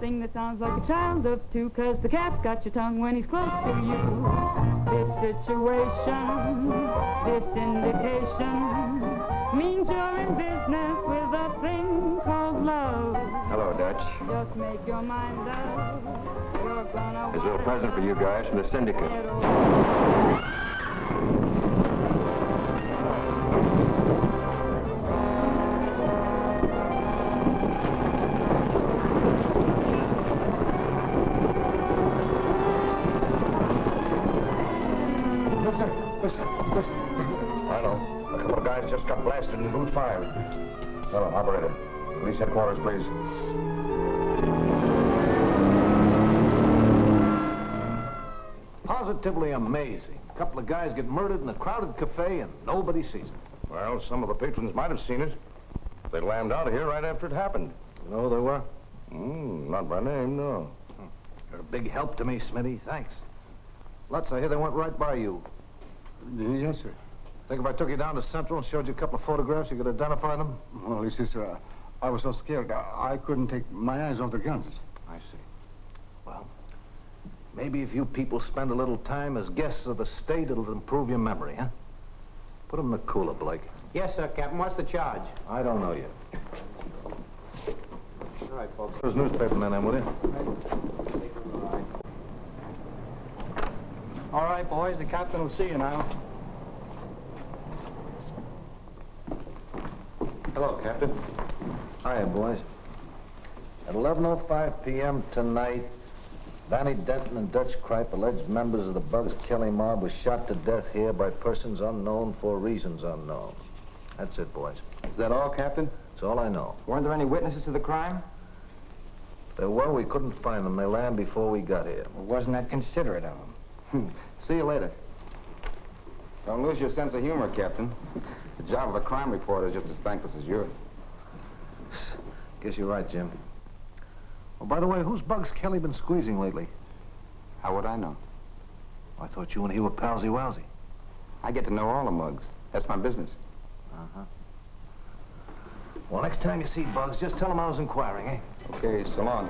thing that sounds like a child of two, 'cause the cat's got your tongue when he's close to you. This situation, this indication, means you're in business with a thing called love. Hello, Dutch. Just make your mind up. You're gonna There's a little present for you guys from the syndicate. I know. A couple of guys just got blasted in booth 5. Hello, operator. Police headquarters, please. Positively amazing. A couple of guys get murdered in a crowded cafe and nobody sees it. Well, some of the patrons might have seen it. They lammed out of here right after it happened. You know who they were? Not by name, no. You're a big help to me, Smitty. Thanks. Lutz, I hear they went right by you. Yes, sir. Think if I took you down to Central and showed you a couple of photographs, you could identify them? Well, you see, sir, I was so scared, I couldn't take my eyes off the guns. I see. Well, maybe if you people spend a little time as guests of the state, it'll improve your memory, huh? Put them in the cooler, Blake. Yes, sir, Captain. What's the charge? I don't know yet. All right, folks. There's newspapermen in, will you? All right, boys. The captain will see you now. Hello, Captain. Hiya, boys. At 11:05 p.m. tonight, Vanny Denton and Dutch Kripe, alleged members of the Bugs Kelly mob, were shot to death here by persons unknown for reasons unknown. That's it, boys. Is that all, Captain? That's all I know. Weren't there any witnesses to the crime? There were. We couldn't find them. They lammed before we got here. Well, wasn't that considerate of them? See you later. Don't lose your sense of humor, Captain. The job of a crime reporter is just as thankless as yours. Guess you're right, Jim. Oh, by the way, who's Bugs Kelly been squeezing lately? How would I know? I thought you and he were palsy-walsy. I get to know all the mugs. That's my business. Uh-huh. Well, next time you see Bugs, just tell him I was inquiring, eh? Okay, so long.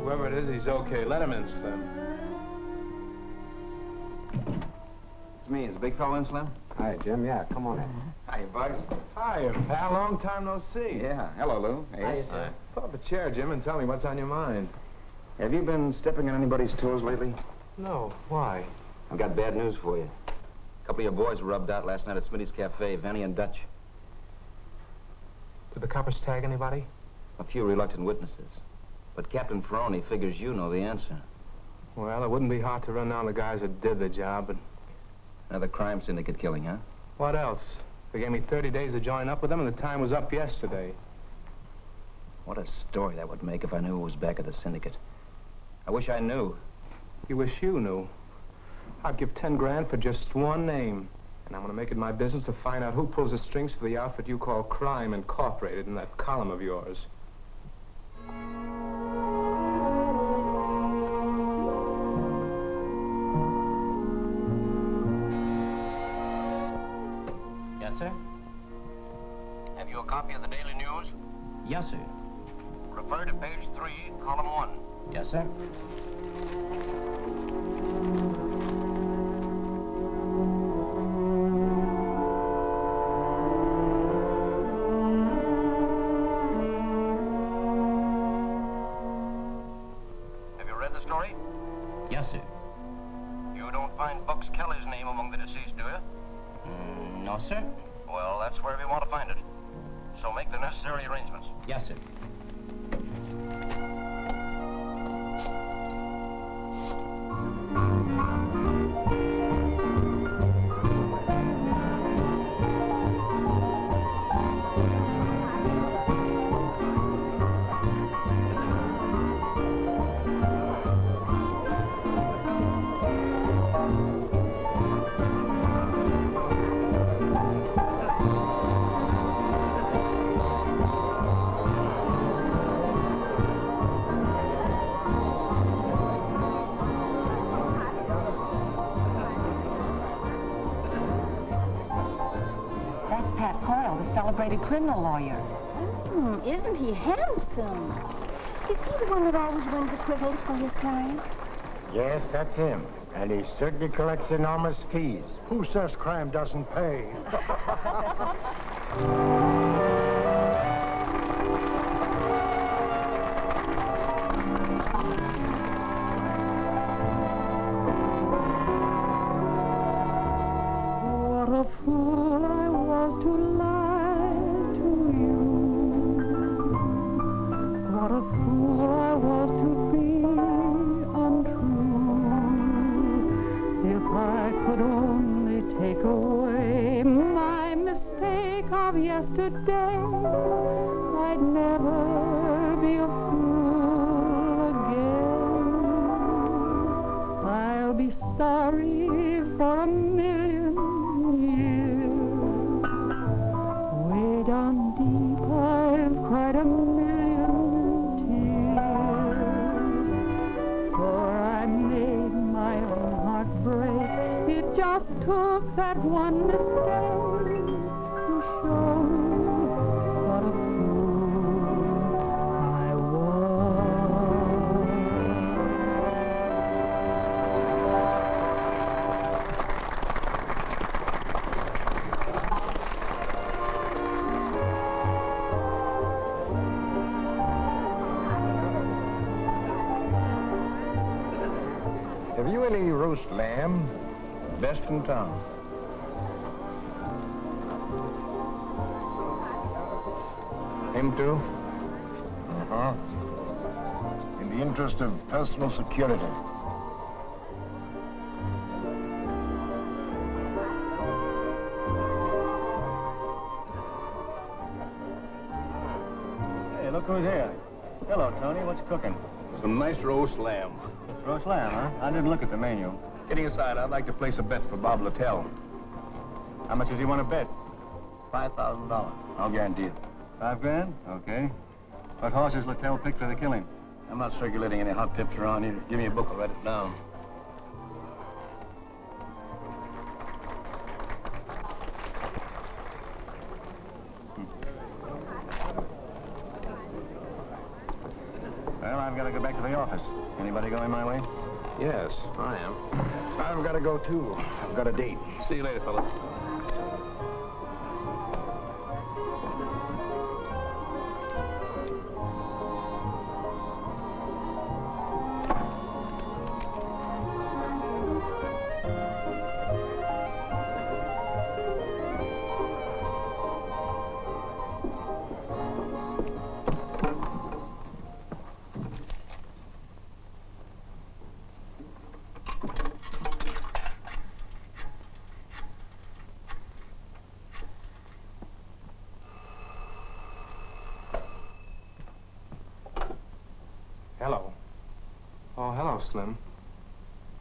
Whoever it is, he's okay. Let him in, Slim. It's me. Is the big fellow in, Slim? Hi, Jim. Yeah, come on in. Hi, Bugs. Hi, pal. Long time no see. Yeah. Hello, Lou. Yes. Pull up a chair, Jim, and tell me what's on your mind. Have you been stepping on anybody's toes lately? No. Why? I've got bad news for you. A couple of your boys were rubbed out last night at Smitty's Cafe, Vanny and Dutch. Did the coppers tag anybody? A few reluctant witnesses. But Captain Ferroni figures you know the answer. Well, it wouldn't be hard to run down the guys that did the job, but... Another crime syndicate killing, huh? What else? They gave me 30 days to join up with them, and the time was up yesterday. What a story that would make if I knew who was back of the syndicate. I wish I knew. You wish you knew. I'd give 10 grand for just one name. And I'm going to make it my business to find out who pulls the strings for the outfit you call Crime Incorporated in that column of yours. Yes, sir? Have you a copy of the Daily News? Yes, sir. Refer to page 3, column 1. Yes, sir. Have you read the story? Yes, sir. You don't find Bugs Kelly's name among the deceased, do you? No, sir. Well, that's where we want to find it. So make the necessary arrangements. Yes, sir. celebrated criminal lawyer. Isn't he handsome? Is he the one that always wins acquittals for his clients? Yes, that's him. And he certainly collects enormous fees. Who says crime doesn't pay? What a fool I was to lie to you. What a fool I was to be untrue. If I could only take away my mistake of yesterday, I'd never be a fool again. I'll be sorry for a million years. Way down deep I've cried a million tears. For I made my own heart break. It just took that one mistake to show what a fool I was. Have you any roast lamb? Best in town. Him too? Uh-huh. In the interest of personal security. Hey, look who's here. Hello, Tony. What's cooking? Some nice roast lamb. Roast lamb, huh? I didn't look at the menu. Getting aside, I'd like to place a bet for Bob Littell. How much does he want to bet? $5,000. I'll guarantee it. $5 grand? Okay. What horses Littell picked for the killing? I'm not circulating any hot tips around here. Give me a book, I'll write it down. Well, I've got to go back to the office. Anybody going my way? Yes, I am. I've got to go, too. I've got a date. See you later, fella. Hello. Oh, hello, Slim.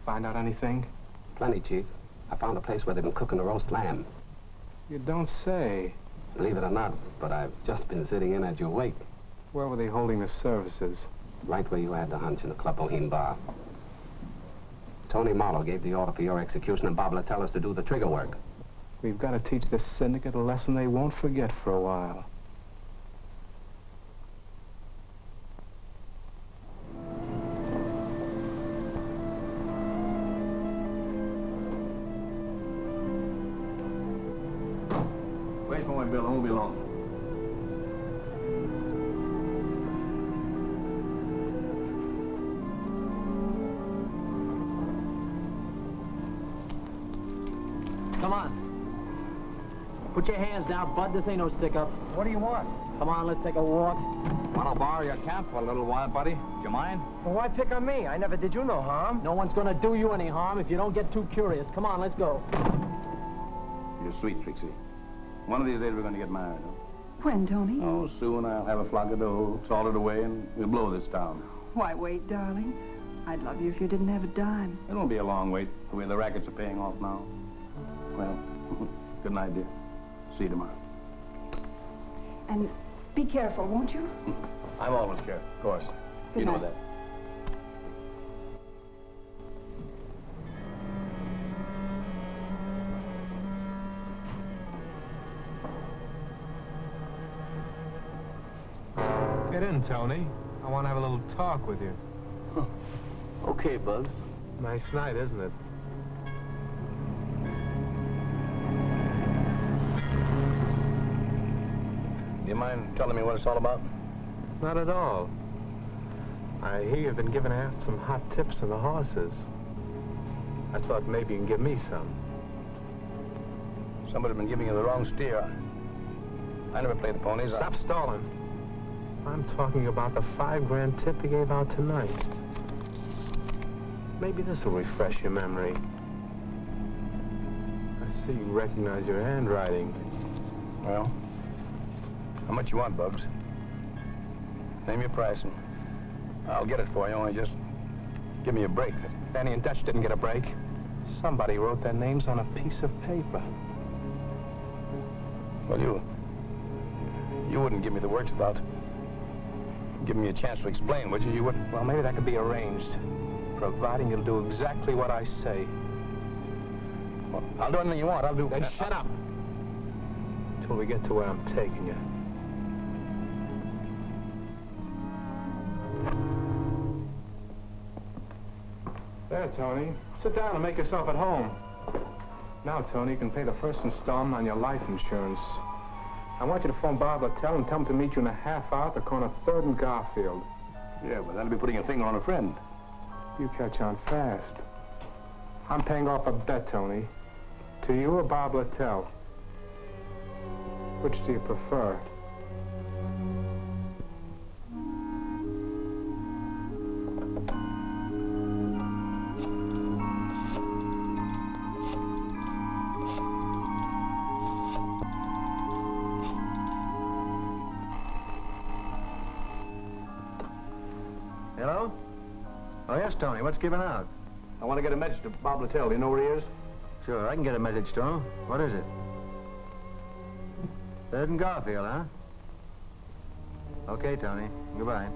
Find out anything? Plenty, Chief. I found a place where they've been cooking the roast lamb. You don't say. Believe it or not, but I've just been sitting in at your wake. Where were they holding the services? Right where you had the hunch in the Club Boheme bar. Tony Marlowe gave the order for your execution, and Bob Littell us to do the trigger work. We've got to teach this syndicate a lesson they won't forget for a while. Wait for me, Bill. I won't be long. Come on. Put your hands down, bud. This ain't no stick-up. What do you want? Come on, let's take a walk. Want to borrow your cap for a little while, buddy? Do you mind? Well, why pick on me? I never did you no harm. No one's gonna do you any harm if you don't get too curious. Come on, let's go. You're sweet, Trixie. One of these days we're going to get married, huh? When, Tony? Oh, soon I'll have a flock of dough, salted away, and we'll blow this town. Why, wait, darling. I'd love you if you didn't have a dime. It won't be a long wait, the way the rackets are paying off now. Well, good night, dear. See you tomorrow. And be careful, won't you? I'm always careful, of course. Good You know night. that. Get in, Tony. I want to have a little talk with you. Okay, Bud. Nice night, isn't it? Do you mind telling me what it's all about? Not at all. I hear you've been giving out some hot tips to the horses. I thought maybe you can give me some. Somebody's been giving you the wrong steer. I never played the ponies. Stop stalling. I'm talking about the $5 tip he gave out tonight. Maybe this will refresh your memory. I see you recognize your handwriting. Well, how much you want, Bugs? Name your price and I'll get it for you, only just give me a break. Danny and Dutch didn't get a break. Somebody wrote their names on a piece of paper. Well, you wouldn't give me the works without giving me a chance to explain, would you? You wouldn't? Well, maybe that could be arranged, providing you'll do exactly what I say. Well, I'll do anything you want. I'll do... Then shut up until we get to where I'm taking you. There, Tony. Sit down and make yourself at home. Now, Tony, you can pay the first installment on your life insurance. I want you to phone Bob Littell and tell him to meet you in a half hour at the corner of 3rd and Garfield. Yeah, but that'll be putting a finger on a friend. You catch on fast. I'm paying off a bet, Tony. To you or Bob Littell? Which do you prefer? Hello? Oh, yes, Tony. What's giving out? I want to get a message to Bob Littell. Do you know where he is? Sure, I can get a message to him. What is it? 3rd and Garfield, huh? Okay, Tony. Goodbye.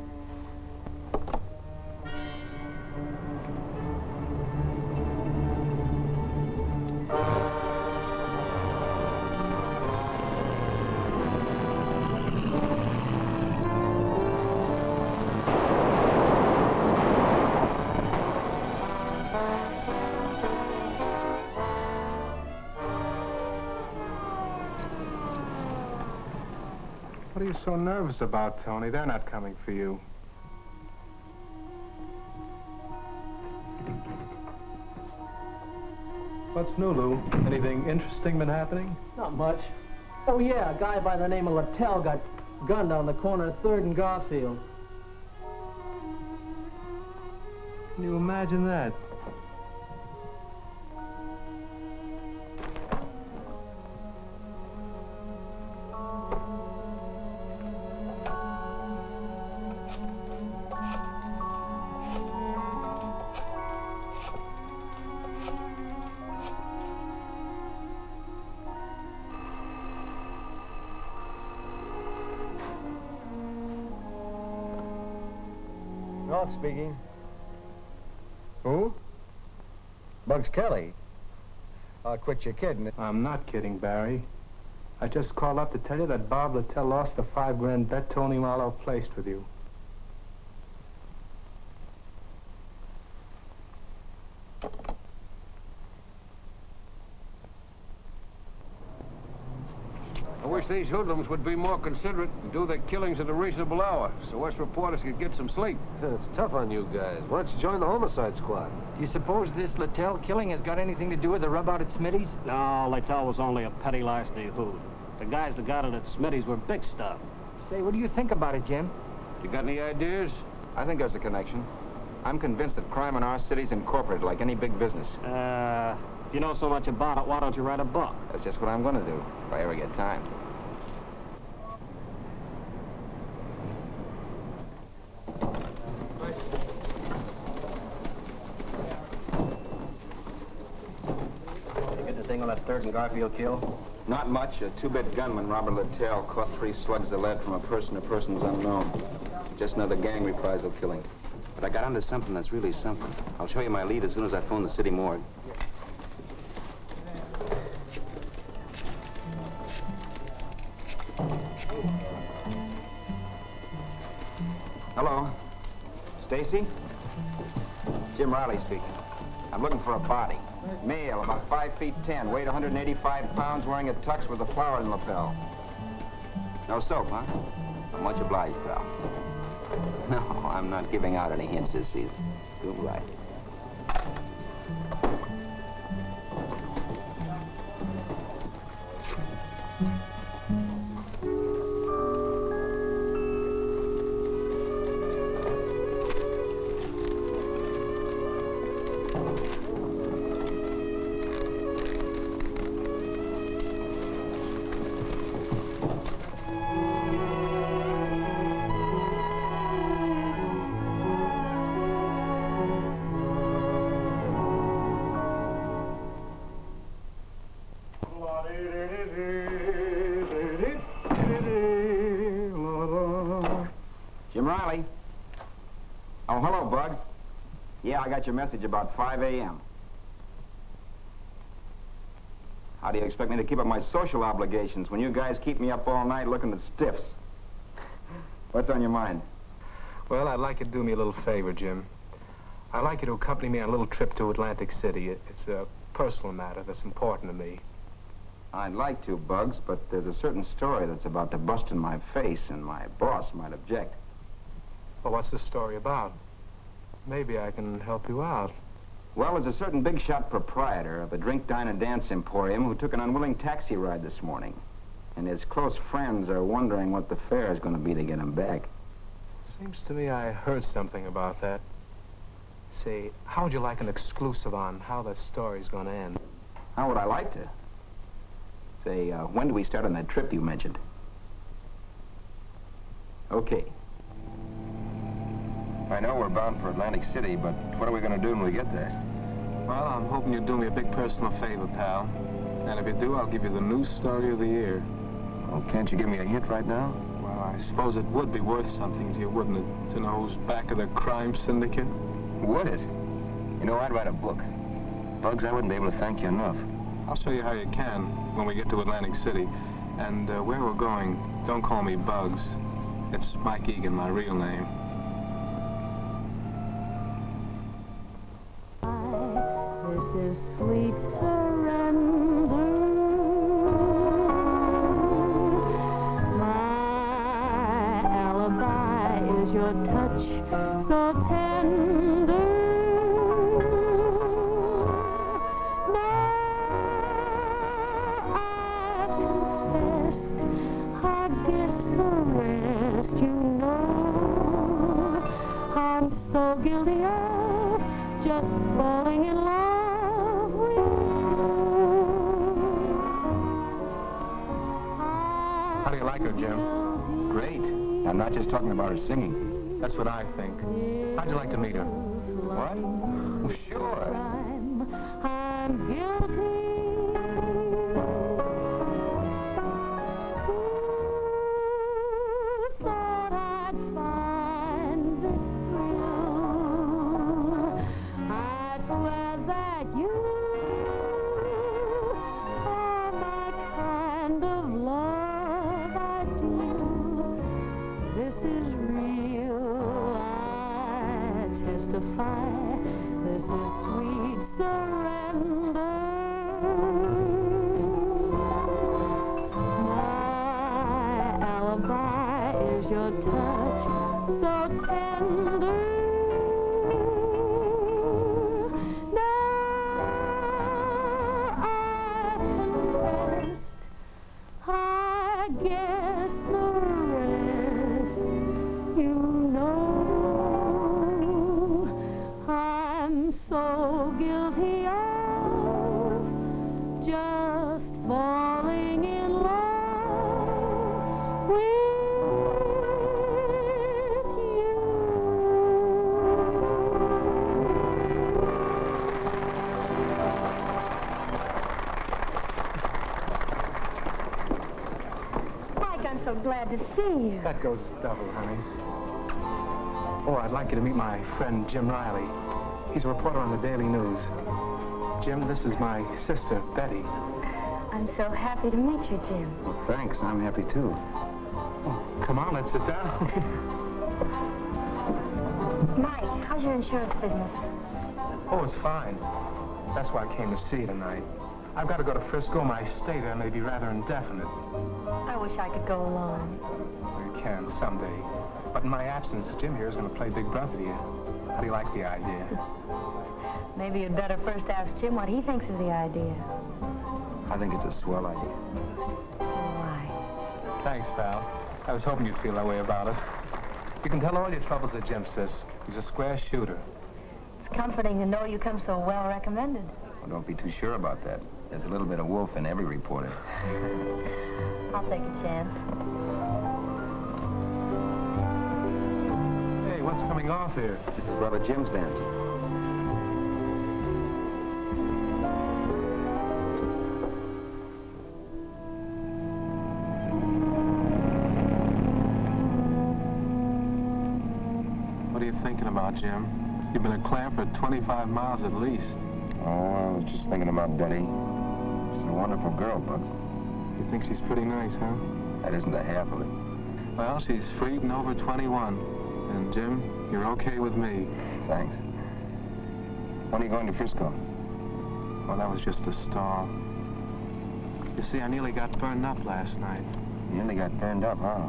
What are you so nervous about, Tony? They're not coming for you. What's new, Lou? Anything interesting been happening? Not much. Oh, yeah, a guy by the name of Littell got gunned on the corner of 3rd and Garfield. Can you imagine that? North speaking. Who? Bugs Kelly. Quit your kidding. I'm not kidding, Barry. I just called up to tell you that Bob Littell lost the $5 bet Tony Marlowe placed with you. I wish these hoodlums would be more considerate and do their killings at a reasonable hour, so us reporters could get some sleep. It's tough on you guys. Why don't you join the homicide squad? Do you suppose this Littell killing has got anything to do with the rub out at Smitty's? No, Littell was only a petty larceny hood. The guys that got it at Smitty's were big stuff. Say, what do you think about it, Jim? You got any ideas? I think there's a connection. I'm convinced that crime in our city's incorporated like any big business. If you know so much about it, why don't you write a book? That's just what I'm going to do, if I ever get time. Anything on that 3rd and Garfield kill? Not much. A two-bit gunman, Robert Littell, caught 3 slugs of lead from a person to persons unknown. Just another gang reprisal killing. But I got onto something that's really something. I'll show you my lead as soon as I phone the city morgue. Hello. Stacy? Jim Riley speaking. I'm looking for a body. Male, about 5'10", weight 185 pounds, wearing a tux with a flower in the lapel. No soap, huh? I'm much obliged, pal. No, I'm not giving out any hints this season. Do right. Jim Riley. Oh, hello, Bugs. Yeah, I got your message about 5 a.m. How do you expect me to keep up my social obligations when you guys keep me up all night looking at stiffs? What's on your mind? Well, I'd like you to do me a little favor, Jim. I'd like you to accompany me on a little trip to Atlantic City. It's a personal matter that's important to me. I'd like to, Bugs, but there's a certain story that's about to bust in my face, and my boss might object. Well, what's the story about? Maybe I can help you out. Well, there's a certain big-shot proprietor of a drink, dine, and dance emporium who took an unwilling taxi ride this morning. And his close friends are wondering what the fare is going to be to get him back. Seems to me I heard something about that. Say, how would you like an exclusive on how that story's going to end? How would I like to? Say, when do we start on that trip you mentioned? Okay. I know we're bound for Atlantic City, but what are we going to do when we get there? Well, I'm hoping you'll do me a big personal favor, pal. And if you do, I'll give you the news story of the year. Well, can't you give me a hint right now? Well, I suppose it would be worth something to you, wouldn't it, to know who's back of the crime syndicate? Would it? You know, I'd write a book. Bugs, I wouldn't be able to thank you enough. I'll show you how you can when we get to Atlantic City. And where we're going, don't call me Bugs. It's Mike Egan, my real name. This is sweet surrender. My alibi is your touch so tender. So guilty of just falling in love with you. How do you like her, Jim? Great. I'm not just talking about her singing. That's what I think. How'd you like to meet her? What? Well, sure. I'm guilty. This is sweet surrender. My alibi is your touch so tender. Now I confessed, I guess the rest you know. I'm so guilty of just falling in love with you. Mike, I'm so glad to see you. That goes double, honey. Oh, I'd like you to meet my friend Jim Riley. He's a reporter on the Daily News. Jim, this is my sister, Betty. I'm so happy to meet you, Jim. Well, thanks. I'm happy, too. Oh, come on, let's sit down. Mike, how's your insurance business? Oh, it's fine. That's why I came to see you tonight. I've got to go to Frisco. My stay there may be rather indefinite. I wish I could go along. You can someday. But in my absence, Jim here is going to play Big Brother to you. How do you like the idea? Maybe you'd better first ask Jim what he thinks of the idea. I think it's a swell idea. Why? Thanks, pal. I was hoping you'd feel that way about it. You can tell all your troubles to Jim, sis. He's a square shooter. It's comforting to know you come so well recommended. Well, don't be too sure about that. There's a little bit of wolf in every reporter. I'll take a chance. Hey, what's coming off here? This is Brother Jim's dance. What are you thinking about, Jim? You've been at Clanford 25 miles at least. Oh, I was just thinking about Betty. She's a wonderful girl, Bugs. You think she's pretty nice, huh? That isn't the half of it. Well, she's freed and over 21. And, Jim, you're okay with me. Thanks. When are you going to Frisco? Well, that was just a stall. You see, I nearly got burned up last night. You nearly got burned up, huh?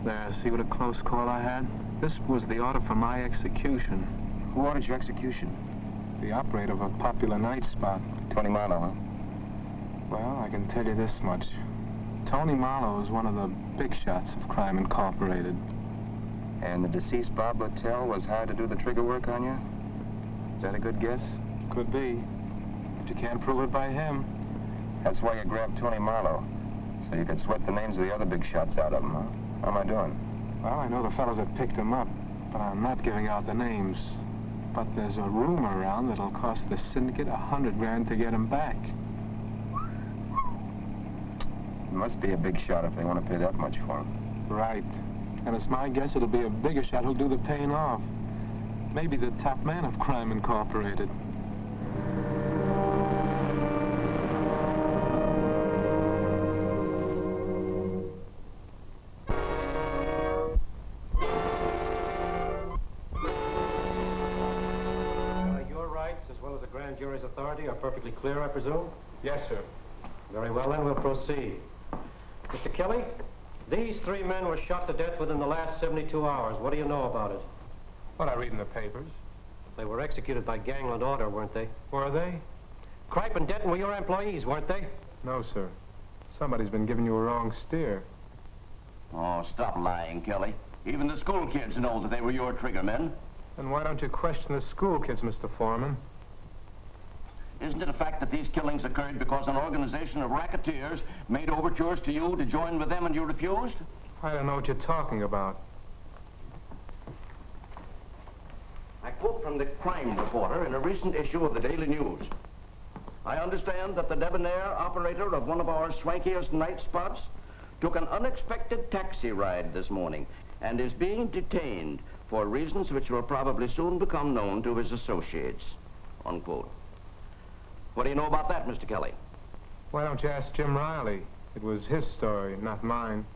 There, see what a close call I had? This was the order for my execution. Who ordered your execution? The operator of a popular night spot. Tony Marlowe, huh? Well, I can tell you this much. Tony Marlowe is one of the big shots of Crime Incorporated. And the deceased Bob Littell was hired to do the trigger work on you? Is that a good guess? Could be. But you can't prove it by him. That's why you grabbed Tony Marlowe. So you could sweat the names of the other big shots out of him, huh? How am I doing? Well, I know the fellows that picked him up, but I'm not giving out the names. But there's a rumor around that'll cost the syndicate $100,000 to get him back. It must be a big shot if they want to pay that much for him. Right. And it's my guess it'll be a bigger shot who'll do the paying off. Maybe the top man of Crime Incorporated. Jury's authority are perfectly clear, I presume? Yes, sir. Very well, then, we'll proceed. Mr. Kelly, these 3 men were shot to death within the last 72 hours. What do you know about it? What I read in the papers. They were executed by gangland order, weren't they? Were they? Kripe and Denton were your employees, weren't they? No, sir. Somebody's been giving you a wrong steer. Oh, stop lying, Kelly. Even the school kids know that they were your trigger men. Then why don't you question the school kids, Mr. Foreman? Isn't it a fact that these killings occurred because an organization of racketeers made overtures to you to join with them and you refused? I don't know what you're talking about. I quote from the crime reporter in a recent issue of the Daily News. I understand that the debonair operator of one of our swankiest night spots took an unexpected taxi ride this morning and is being detained for reasons which will probably soon become known to his associates. Unquote. What do you know about that, Mr. Kelly? Why don't you ask Jim Riley? It was his story, not mine.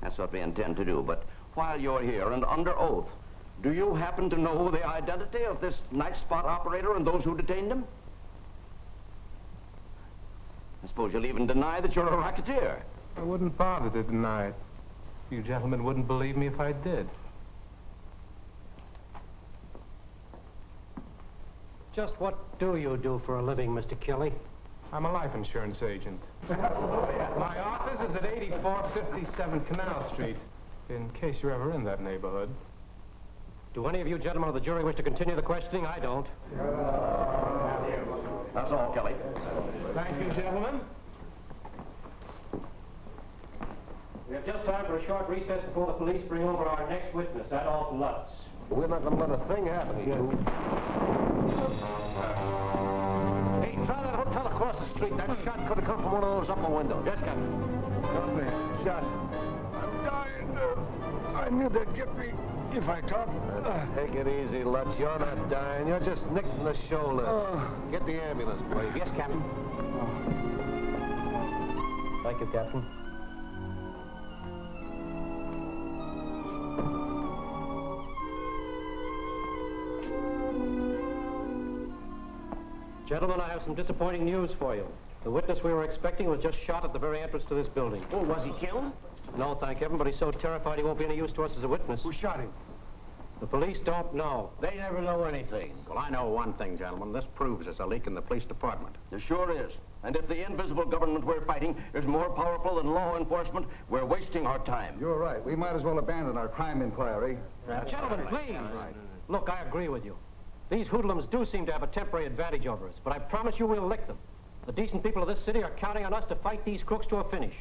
That's what we intend to do, but while you're here and under oath, do you happen to know the identity of this night spot operator and those who detained him? I suppose you'll even deny that you're a racketeer. I wouldn't bother to deny it. You gentlemen wouldn't believe me if I did. Just what do you do for a living, Mr. Kelly? I'm a life insurance agent. My office is at 8457 Canal Street, in case you're ever in that neighborhood. Do any of you gentlemen of the jury wish to continue the questioning? I don't. That's all, Kelly. Thank you, gentlemen. We have just time for a short recess before the police bring over our next witness, Adolph Lutz. We're not going to let a thing happen here. Hey, try that hotel across the street. That shot could have come from one of those upper windows. Yes, Captain. Got me. Shot. I'm dying. I knew they'd get me if I talked. Take it easy, Lutz. You're not dying. You're just nicked in the shoulder. Get the ambulance, please. Yes, Captain. Thank you, Captain. Gentlemen, I have some disappointing news for you. The witness we were expecting was just shot at the very entrance to this building. Oh, was he killed? No, thank heaven, but he's so terrified he won't be any use to us as a witness. Who shot him? The police don't know. They never know anything. Well, I know one thing, gentlemen. This proves there's a leak in the police department. There sure is. And if the invisible government we're fighting is more powerful than law enforcement, we're wasting our time. You're right. We might as well abandon our crime inquiry. Gentlemen, please. Look, I agree with you. These hoodlums do seem to have a temporary advantage over us, but I promise you we'll lick them. The decent people of this city are counting on us to fight these crooks to a finish.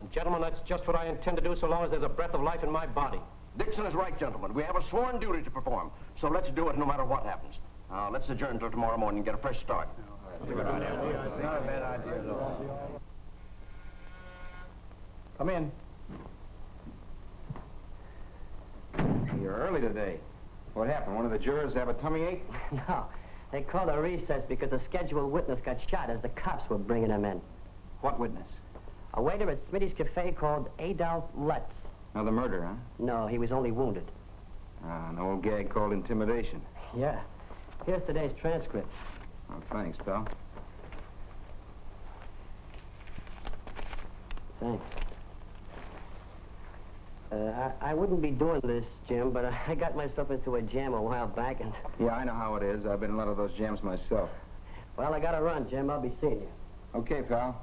And gentlemen, that's just what I intend to do so long as there's a breath of life in my body. Dixon is right, gentlemen. We have a sworn duty to perform, so let's do it no matter what happens. Now, let's adjourn till tomorrow morning and get a fresh start. Not a bad idea at all. Come in. You're early today. What happened? One of the jurors have a tummy ache? No. They called a recess because a scheduled witness got shot as the cops were bringing him in. What witness? A waiter at Smitty's Cafe called Adolf Lutz. Another murder, huh? No, he was only wounded. An old gag called intimidation. Yeah. Here's today's transcript. Oh, thanks, pal. Thanks. I wouldn't be doing this, Jim, but I got myself into a jam a while back and... Yeah, I know how it is. I've been in a lot of those jams myself. Well, I gotta run, Jim. I'll be seeing you. Okay, pal.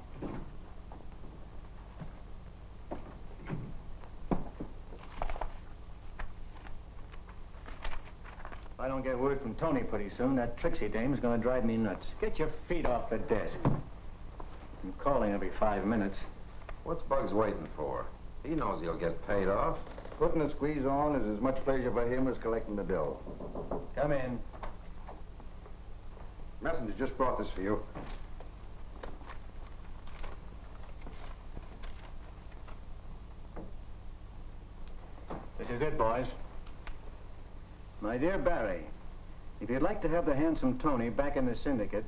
If I don't get word from Tony pretty soon, that Trixie dame's gonna drive me nuts. Get your feet off the desk. I'm calling every 5 minutes. What's Bugs waiting for? He knows he'll get paid off. Putting the squeeze on is as much pleasure for him as collecting the bill. Come in. Messenger just brought this for you. This is it, boys. My dear Barry, if you'd like to have the handsome Tony back in the syndicate,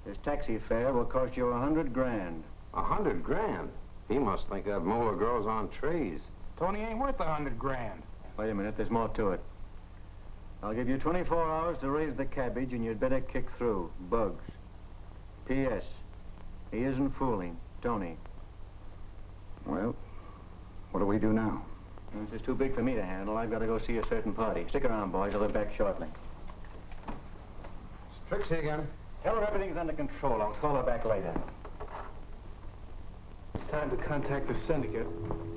this taxi fare will cost you $100 grand. $100 grand? He must think that molar grows on trees. Tony ain't worth $100 grand. Wait a minute, there's more to it. I'll give you 24 hours to raise the cabbage, and you'd better kick through. Bugs. P.S. He isn't fooling. Tony. Well, what do we do now? This is too big for me to handle. I've got to go see a certain party. Stick around, boys. I'll be back shortly. It's Trixie again. Tell her everything's under control. I'll call her back later. It's time to contact the syndicate.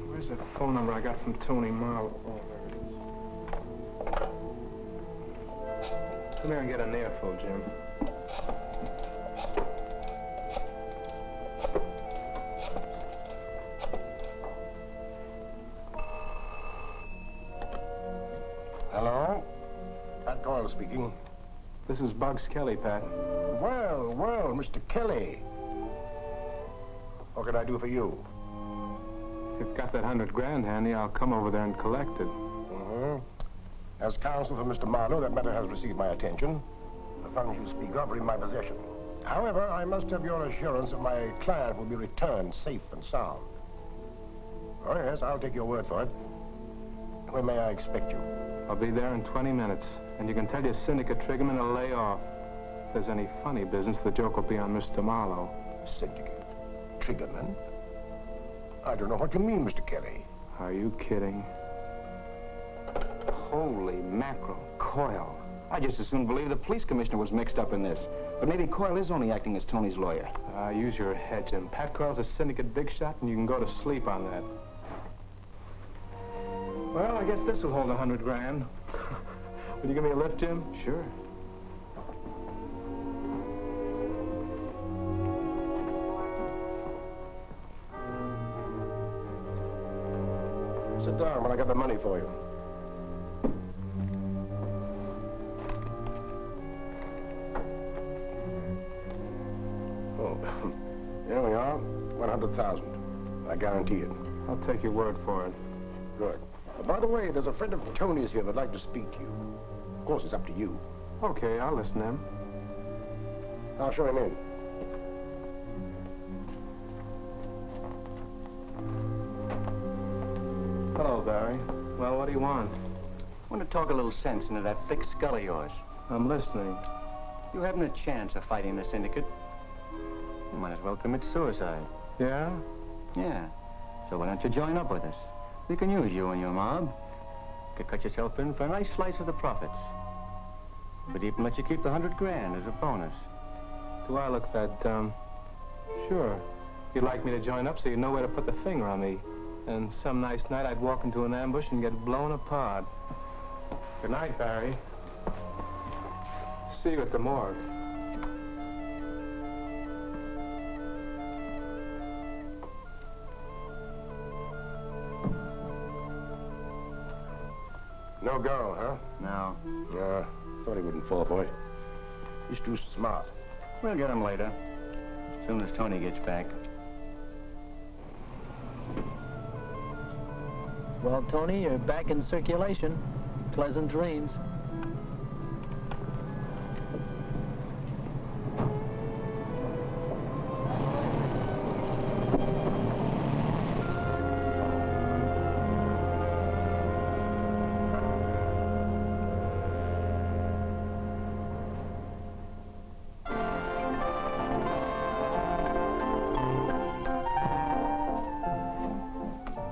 Where's that phone number I got from Tony Marlowe? Oh, there it is. Come here and get an earful, Jim. Hello? Pat Coyle speaking. This is Bugs Kelly, Pat. Well, Mr. Kelly. What can I do for you? If you've got that $100 grand handy, I'll come over there and collect it. As counsel for Mr. Marlowe, that matter has received my attention. The funds you speak of are in my possession. However, I must have your assurance that my client will be returned safe and sound. Oh, yes, I'll take your word for it. When may I expect you? I'll be there in 20 minutes, and you can tell your syndicate triggerman to lay off. If there's any funny business, the joke will be on Mr. Marlowe. Syndicate? Triggerman? I don't know what you mean, Mr. Kelly. Are you kidding? Holy mackerel. Coyle. I just as soon believe the police commissioner was mixed up in this. But maybe Coyle is only acting as Tony's lawyer. Use your head, Jim. Pat Coyle's a syndicate big shot, and you can go to sleep on that. Well, I guess this will hold $100 grand. Will you give me a lift, Jim? Sure. Sit down when I get the money for you. Oh, here we are. 100,000. I guarantee it. I'll take your word for it. Good. By the way, there's a friend of Tony's here that'd like to speak to you. Of course, it's up to you. Okay, I'll listen to him. I'll show him in. Hello, Barry. Well, what do you want? I want to talk a little sense into that thick skull of yours. I'm listening. You haven't a chance of fighting the syndicate. You might as well commit suicide. Yeah? Yeah. So why don't you join up with us? We can use you and your mob. You could cut yourself in for a nice slice of the profits. We'd even let you keep the 100 grand as a bonus. Do I look that dumb? Sure. You'd like me to join up so you'd know where to put the finger on me. And some nice night I'd walk into an ambush and get blown apart. Good night, Barry. See you at the morgue. No go, huh? No. Yeah, thought he wouldn't fall for it. He's too smart. We'll get him later. As soon as Tony gets back. Well, Tony, you're back in circulation. Pleasant dreams.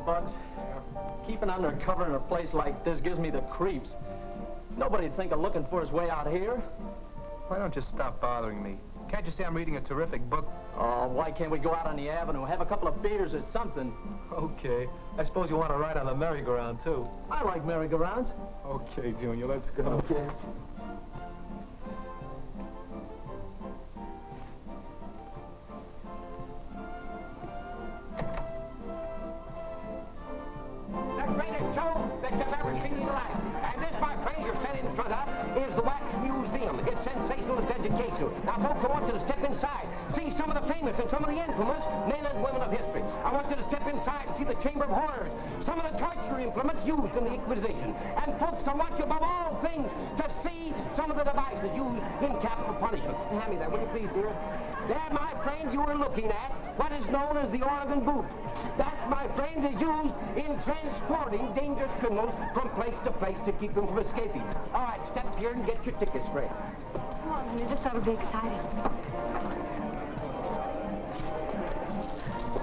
Bugs, keeping undercover in a place like this gives me the creeps. Nobody'd think of looking for his way out here. Why don't you stop bothering me? Can't you see I'm reading a terrific book? Oh, why can't we go out on the avenue, have a couple of beers or something? Okay. I suppose you want to ride on the merry-go-round, too. I like merry-go-rounds. Okay, Junior, let's go. Okay. The greatest show that you've ever seen in your life. And this, my friend, you're standing in front of is the Wax Museum. It's sensational, it's educational. Now, folks, I want you to step inside, see some of the famous and some of the infamous men and women of history. I want you to step inside and see the Chamber of Horrors, some of the torture implements used in the Inquisition. And, folks, I want you, above all things, to see some of the devices used in capital punishment. Hand me that, will you please, dear? There, my friend, you are looking at what is known as the Oregon boot. That, my friend, is used in transporting dangerous criminals from place to place to keep them from escaping. All right, step here and get your tickets, Fred. Come on, Henry, this ought to be exciting.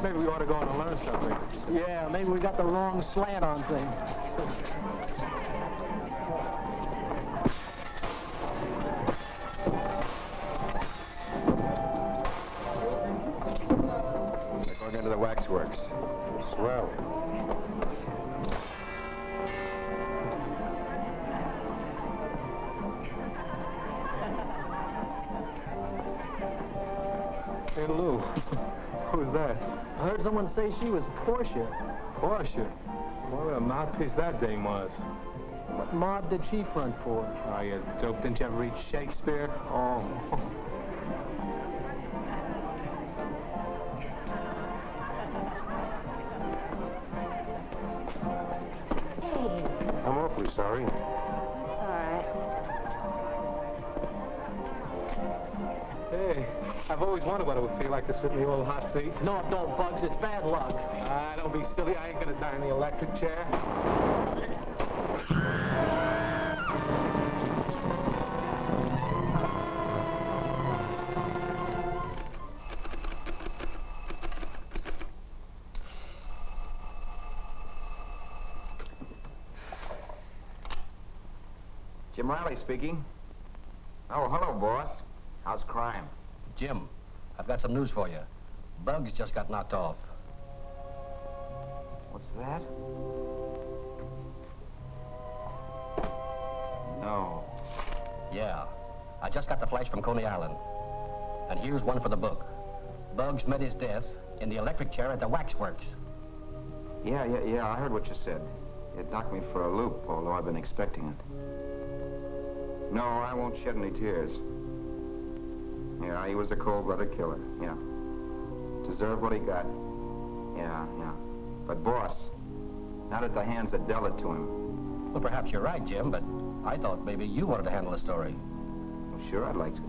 Maybe we ought to go in and learn something. Yeah, maybe we got the wrong slant on things. We're going into the waxworks. Swell. Hey, Lou. Who's that? I heard someone say she was Portia. Portia? What a mouthpiece that dame was. What mob did she front for? Oh, you dope. Didn't you ever read Shakespeare? Oh. I'm awfully sorry. It's all right. Hey, I've always wondered what it would feel like to sit in the old hot seat. No, it don't, Bugs. It's bad luck. Don't be silly. I ain't gonna die in the electric chair. Jim Riley speaking. Oh, hello, boss. How's crime? Jim, I've got some news for you. Bugs just got knocked off. What's that? No. Yeah. I just got the flash from Coney Island. And here's one for the book. Bugs met his death in the electric chair at the waxworks. Yeah, I heard what you said. It knocked me for a loop, although I've been expecting it. No, I won't shed any tears. Yeah, he was a cold-blooded killer, yeah. Deserved what he got. Yeah. But, boss, not at the hands that dealt it to him. Well, perhaps you're right, Jim, but I thought maybe you wanted to handle the story. Well, sure, I'd like to.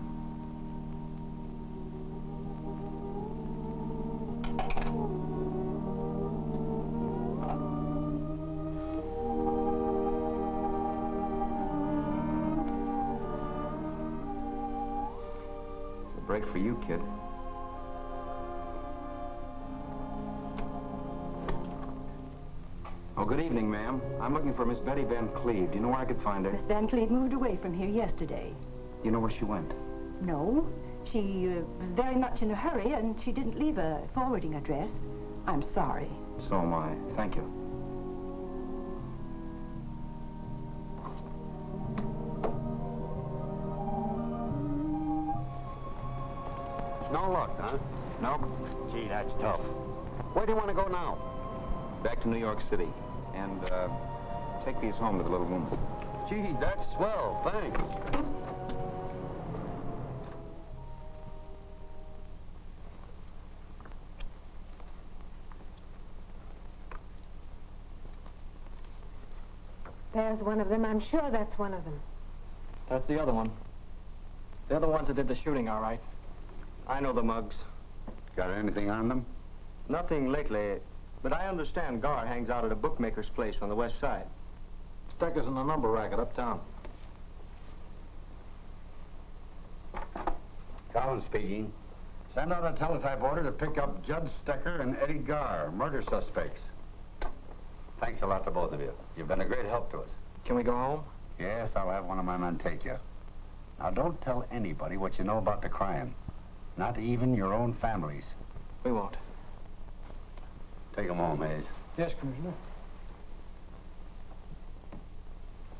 Break for you, kid. Oh, good evening, ma'am. I'm looking for Miss Betty Van Cleve. Do you know where I could find her? Miss Van Cleve moved away from here yesterday. You know where she went? No, she was very much in a hurry, and she didn't leave a forwarding address. I'm sorry. So am I. Thank you. No luck, huh? Nope. Gee, that's tough. Where do you want to go now? Back to New York City. And, take these home to the little woman. Gee, that's swell. Thanks. There's one of them. I'm sure that's one of them. That's the other one. They're the ones that did the shooting, all right. I know the mugs. Got anything on them? Nothing lately, but I understand Gar hangs out at a bookmaker's place on the west side. Stecker's in the number racket uptown. Collins speaking. Send out a teletype order to pick up Judd Stecker and Eddie Gar, murder suspects. Thanks a lot to both of you. You've been a great help to us. Can we go home? Yes, I'll have one of my men take you. Now, don't tell anybody what you know about the crime. Not even your own families. We won't. Take them home, Hayes. Yes, Commissioner.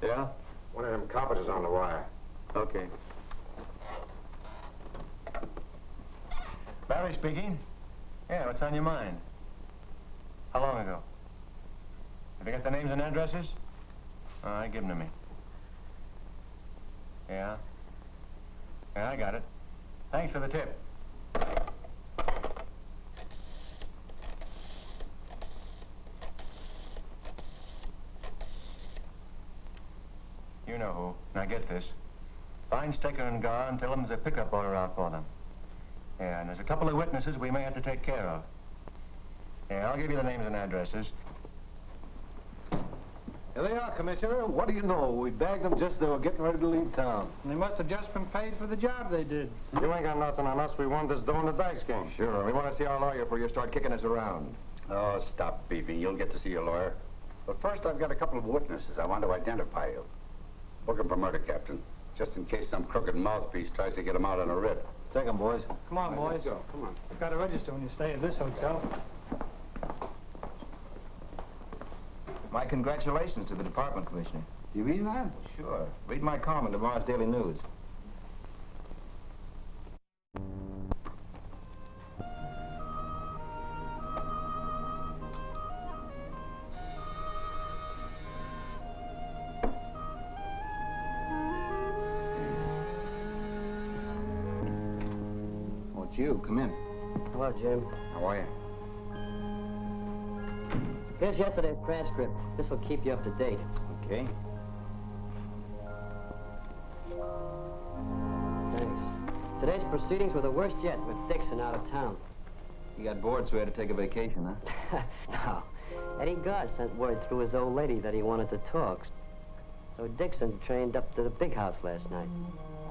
Yeah? One of them coppers is on the wire. Okay. Barry speaking. Yeah, what's on your mind? How long ago? Have you got the names and addresses? All right, give them to me. Yeah? Yeah, I got it. Thanks for the tip. You know who. Now get this. Find Stecker and Gar and tell them there's a pickup order out for them. Yeah, and there's a couple of witnesses we may have to take care of. Yeah, I'll give you the names and addresses. Here they are, Commissioner. What do you know? We bagged them just as they were getting ready to leave town. They must have just been paid for the job they did. You ain't got nothing on us. We want this dough in the dice game. Sure. We want to see our lawyer before you start kicking us around. Oh, stop beefing. You'll get to see your lawyer. But first, I've got a couple of witnesses I want to identify you. Book 'em for murder, Captain. Just in case some crooked mouthpiece tries to get 'em out on a writ. Take them, boys. Come on, boys. Let's go. Come on. You've got to register when you stay at this hotel. My congratulations to the department, Commissioner. You mean that? Sure. Read my column in tomorrow's Daily News. Oh, it's you. Come in. Hello, Jim. How are you? Here's yesterday's transcript. This'll keep you up to date. Okay. Thanks. Today's proceedings were the worst yet with Dixon out of town. You got bored, so we had to take a vacation, huh? No. Eddie Gar sent word through his old lady that he wanted to talk. So Dixon trained up to the big house last night.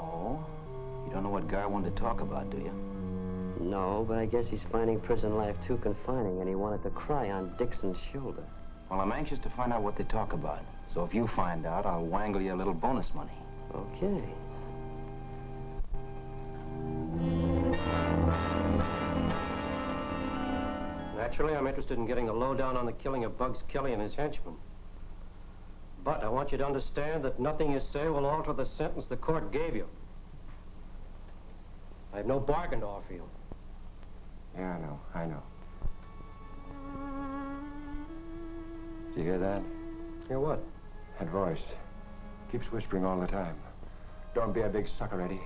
Oh? You don't know what Gar wanted to talk about, do you? No, but I guess he's finding prison life too confining, and he wanted to cry on Dixon's shoulder. Well, I'm anxious to find out what they talk about. So if you find out, I'll wangle you a little bonus money. Okay. Naturally, I'm interested in getting the lowdown on the killing of Bugs Kelly and his henchmen. But I want you to understand that nothing you say will alter the sentence the court gave you. I have no bargain to offer you. Yeah, I know. Do you hear that? Hear what? That voice. Keeps whispering all the time. Don't be a big sucker, Eddie.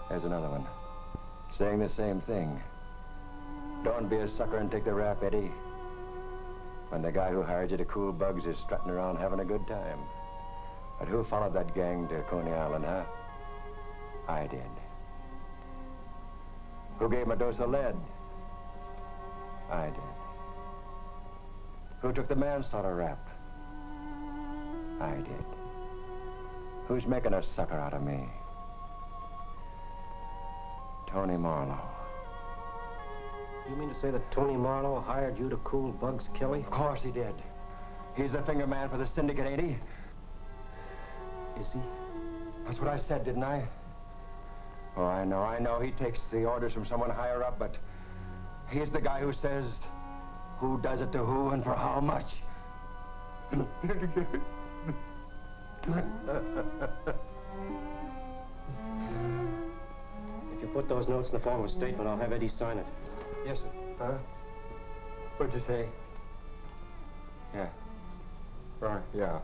There's another one. Saying the same thing. Don't be a sucker and take the rap, Eddie. When the guy who hired you to cool Bugs is strutting around having a good time. But who followed that gang to Coney Island, huh? I did. Who gave him a dose of lead? I did. Who took the manslaughter rap? I did. Who's making a sucker out of me? Tony Marlowe. You mean to say that Tony Marlowe hired you to cool Bugs Kelly? Of course he did. He's the finger man for the syndicate, ain't he? Is he? That's what I said, didn't I? Oh, I know. He takes the orders from someone higher up, but he's the guy who says who does it to who and for how much. If you put those notes in the form of a statement, I'll have Eddie sign it. Yes, sir. Huh? What'd you say? Yeah. Right, yeah.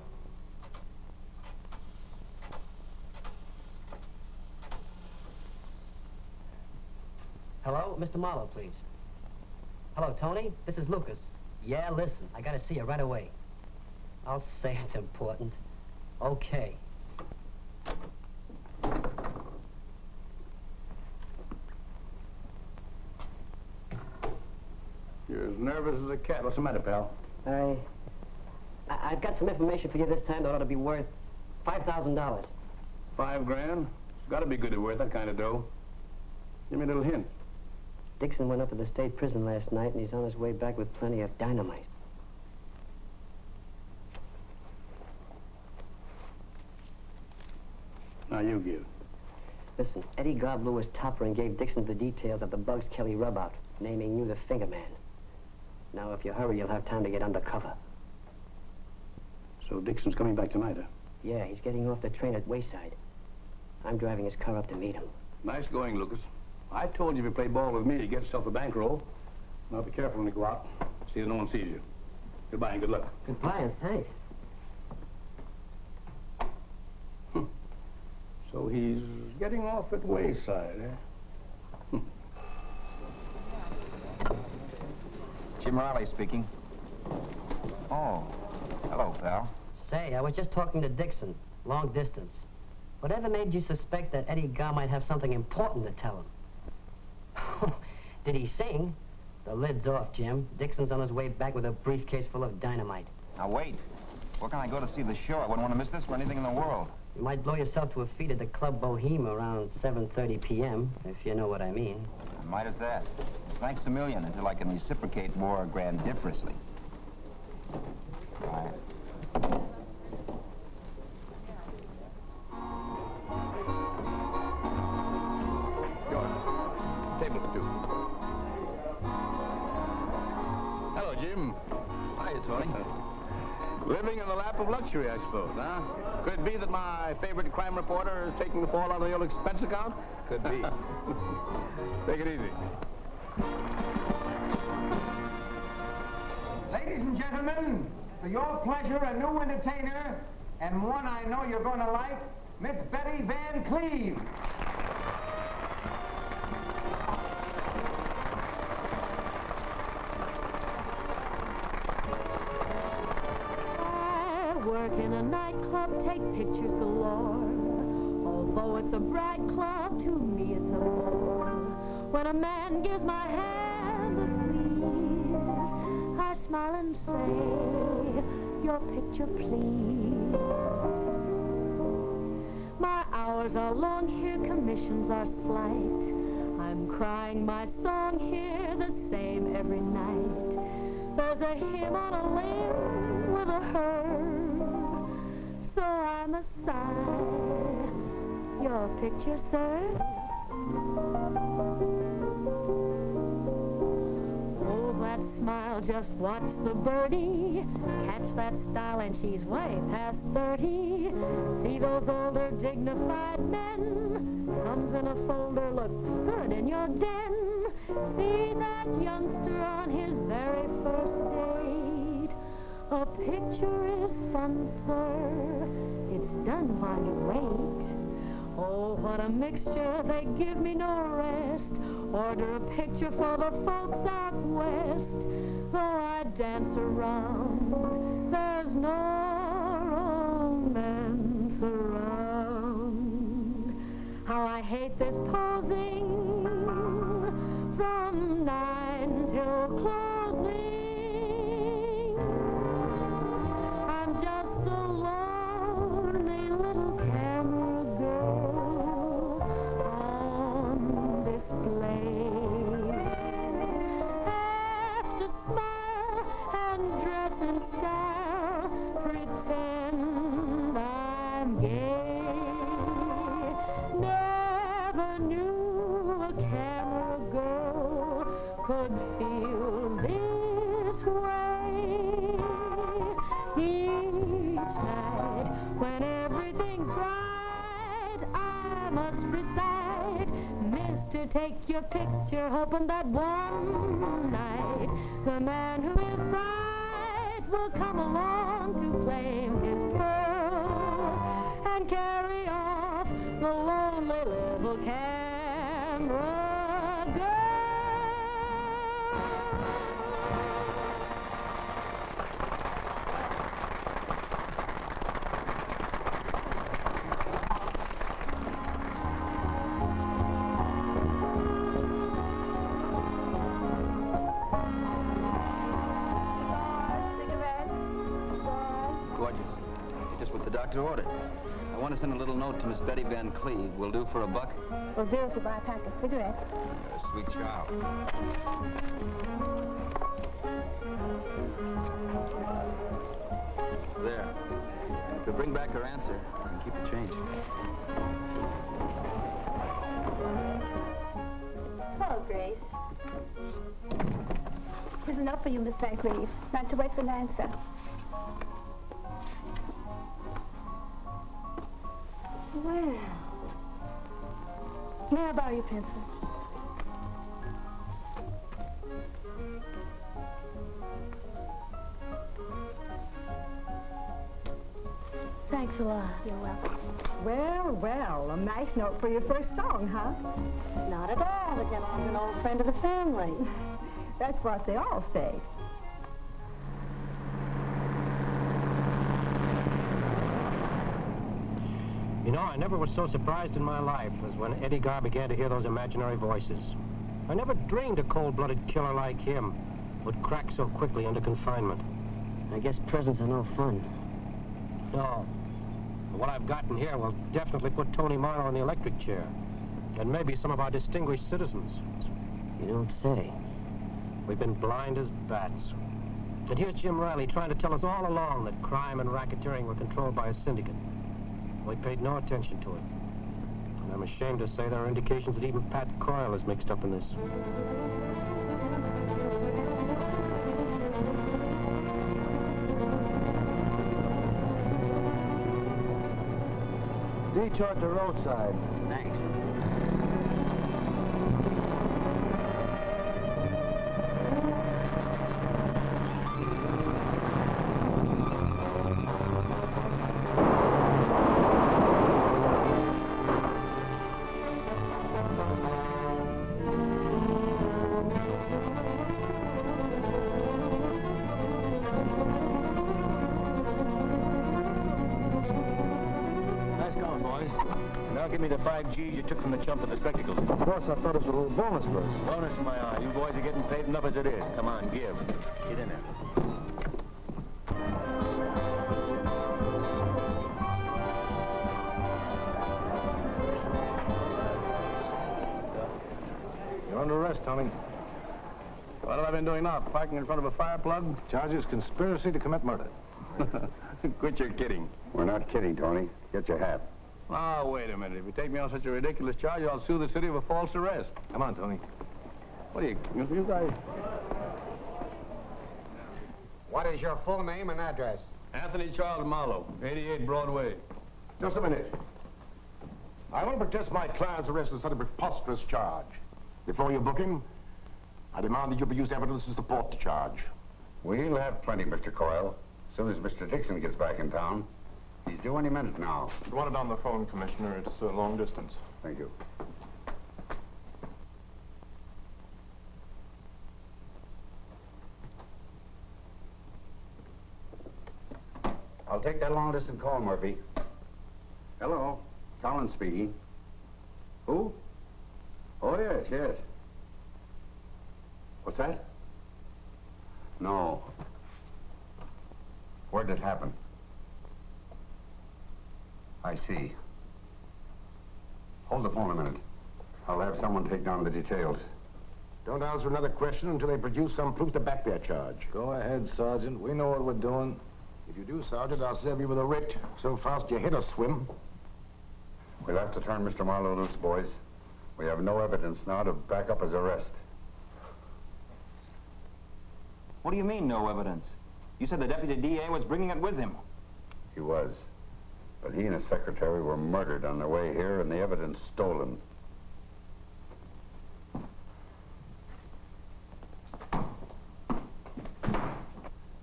Hello, Mr. Marlowe, please. Hello, Tony. This is Lucas. Yeah, listen, I gotta see you right away. I'll say it's important. Okay. You're as nervous as a cat. What's the matter, pal? I've got some information for you this time that ought to be worth $5,000. $5 grand? It's got to be good at worth that kind of dough. Give me a little hint. Dixon went up to the state prison last night, and he's on his way back with plenty of dynamite. Now, you give. Listen, Eddie Gobb blew his topper and gave Dixon the details of the Bugs Kelly rub-out, naming you the finger man. Now, if you hurry, you'll have time to get undercover. So Dixon's coming back tonight, huh? Yeah, he's getting off the train at Wayside. I'm driving his car up to meet him. Nice going, Lucas. I told you if you play ball with me, you get yourself a bankroll. Now, be careful when you go out. See that no one sees you. Goodbye and good luck. Goodbye and thanks. So he's getting off at Wayside, eh? Jim Riley speaking. Oh, hello, pal. Say, I was just talking to Dixon, long distance. Whatever made you suspect that Eddie Gobb might have something important to tell him? Did he sing? The lid's off, Jim. Dixon's on his way back with a briefcase full of dynamite. Now, wait. Where can I go to see the show? I wouldn't want to miss this for anything in the world. You might blow yourself to a feat at the Club Boheme around 7:30 p.m., if you know what I mean. I might at that. Thanks a million until I can reciprocate more grandiferously. Bye. Table for two. Hello, Jim. Hiya, Tony. Living in the lap of luxury, I suppose, huh? Could it be that my favorite crime reporter is taking the fall out of the old expense account? Could be. Take it easy. Ladies and gentlemen, for your pleasure, a new entertainer, and one I know you're going to like, Miss Betty Van Cleve. Work in a nightclub, take pictures galore. Although it's a bright club, to me it's a bore. When a man gives my hand a squeeze, I smile and say, your picture please. My hours are long here, commissions are slight. I'm crying my song here, the same every night. There's a hymn on a limb with a herb, so I must sigh. Your picture, sir? Oh, that smile, just watch the birdie. Catch that style and she's way past 30. See those older dignified men. Comes in a folder, looks good in your den. See that youngster on his very first date. A picture is fun, sir. It's done while you wait. Oh, what a mixture, they give me no rest. Order a picture for the folks out west. Though I dance around, there's no romance around. How I hate this posing from 9 till closing. I'm just a lonely little camera girl on display. never knew a camera girl could feel this way. Each night, when everything's right, I must recite, Mister, take your picture, hoping that one night the man who is right will come along to claim his girl and carry off the lonely little camera girl. Gorgeous. Just what the doctor ordered. I want to send a little note to Miss Betty Van Cleve. Will do for $1. Will do if you buy a pack of cigarettes. You're a sweet child. There. And if you bring back her answer, you can keep the change. Hello, Grace. Here's a note for you, Miss Van Cleve. Not to wait for an answer. Well. May I borrow your pencil? Thanks a lot. You're welcome. Well, well, a nice note for your first song, huh? Not at all. The gentleman's an old friend of the family. That's what they all say. You know, I never was so surprised in my life as when Eddie Garr began to hear those imaginary voices. I never dreamed a cold-blooded killer like him would crack so quickly under confinement. I guess prisons are no fun. No. But what I've gotten here will definitely put Tony Marlowe in the electric chair. And maybe some of our distinguished citizens. You don't say. We've been blind as bats. And here's Jim Riley trying to tell us all along that crime and racketeering were controlled by a syndicate. We paid no attention to it. And I'm ashamed to say there are indications that even Pat Coyle is mixed up in this. Detour at the roadside. Thanks. Give me the 5 G's you took from the chump at the spectacles. Of course, I thought it was a little bonus for us. Bonus in my eye. You boys are getting paid enough as it is. Come on, give. Get in there. You're under arrest, Tony. What have I been doing now? Parking in front of a fire plug? Charges conspiracy to commit murder. Quit your kidding. We're not kidding, Tony. Get your hat. Oh, wait a minute. If you take me on such a ridiculous charge, I'll sue the city of a false arrest. Come on, Tony. What are you guys? What is your full name and address? Anthony Charles Marlowe, 88 Broadway. Just a minute. I want to protest my client's arrest on such a preposterous charge. Before you book him, I demand that you produce evidence to support the charge. We'll have plenty, Mr. Coyle. As soon as Mr. Dixon gets back in town. He's due any minute now. You want it on the phone, Commissioner. It's a long distance. Thank you. I'll take that long-distance call, Murphy. Hello. Collins speaking. Who? Oh, yes, yes. What's that? No. Where did it happen? I see. Hold the phone a minute. I'll have someone take down the details. Don't answer another question until they produce some proof to back their charge. Go ahead, Sergeant. We know what we're doing. If you do, Sergeant, I'll serve you with a writ so fast your head'll swim. We'll have to turn Mr. Marlowe loose, boys. We have no evidence now to back up his arrest. What do you mean, no evidence? You said the deputy DA was bringing it with him. He was. But he and his secretary were murdered on their way here and the evidence stolen.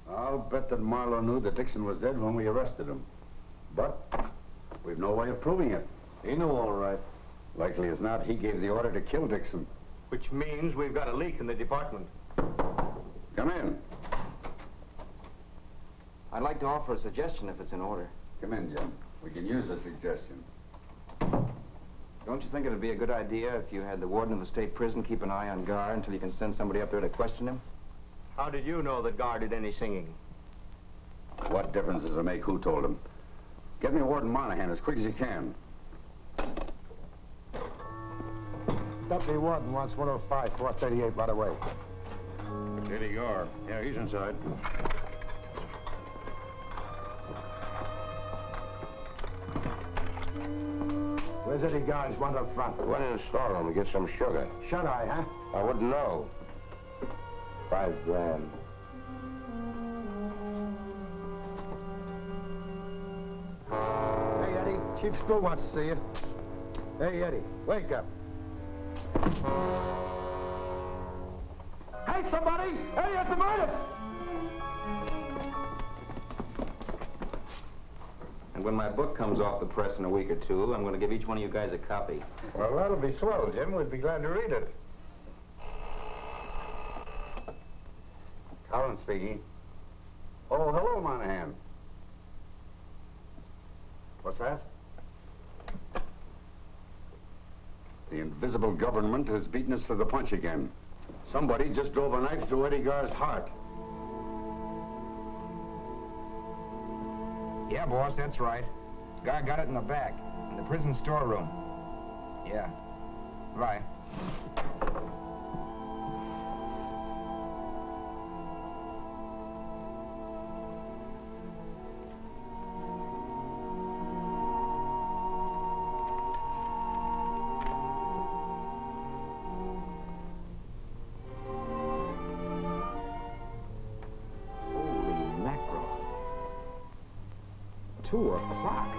I'll bet that Marlowe knew that Dixon was dead when we arrested him. But we've no way of proving it. He knew all right. Likely as not, he gave the order to kill Dixon. Which means we've got a leak in the department. Come in. I'd like to offer a suggestion if it's in order. Come in, Jim. We can use a suggestion. Don't you think it'd be a good idea if you had the warden of the state prison keep an eye on Gar until you can send somebody up there to question him? How did you know that Gar did any singing? What difference does it make who told him? Get me Warden Monahan as quick as you can. Deputy Warden wants 105, 438 right away. Eddie Gar. Yeah, he's inside. Where's Eddie Gar's one up front? Went in the storeroom to get some sugar. Shut-eye, huh? I wouldn't know. $5 grand. Hey, Eddie. Chief School wants to see you. Hey, Eddie. Wake up. Hey, somebody! Eddie at the murder! And when my book comes off the press in a week or two, I'm going to give each one of you guys a copy. Well, that'll be swell, Jim. We'd be glad to read it. Collins speaking. Oh, hello, Monahan. What's that? The invisible government has beaten us to the punch again. Somebody just drove a knife through Eddie Gar's heart. Yeah, boss, that's right. Gar got it in the back, in the prison storeroom. Yeah. Right. Holy mackerel. 2 o'clock.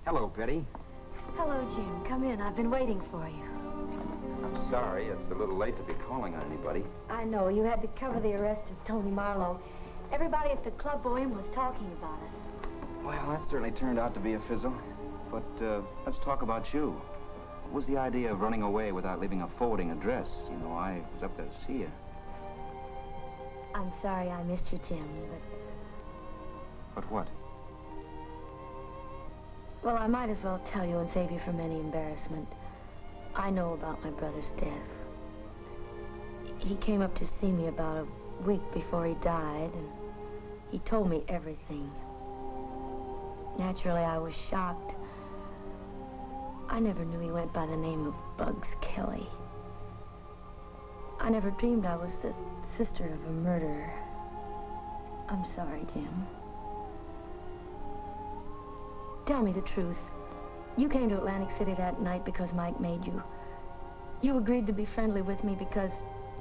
Hello, Betty. Hello, Jim. Come in. I've been waiting for you. I'm sorry, it's a little late to be calling on anybody. I know. You had to cover the arrest of Tony Marlowe. Everybody at the Club Bohem was talking about it. Well, that certainly turned out to be a fizzle. But let's talk about you. What was the idea of running away without leaving a forwarding address? You know, I was up there to see you. I'm sorry I missed you, Jim, But what? well, I might as well tell you and save you from any embarrassment. I know about my brother's death. He came up to see me about a week before he died, and he told me everything. Naturally, I was shocked. I never knew he went by the name of Bugs Kelly. I never dreamed I was the sister of a murderer. I'm sorry, Jim. Tell me the truth. You came to Atlantic City that night because Mike made you. You agreed to be friendly with me because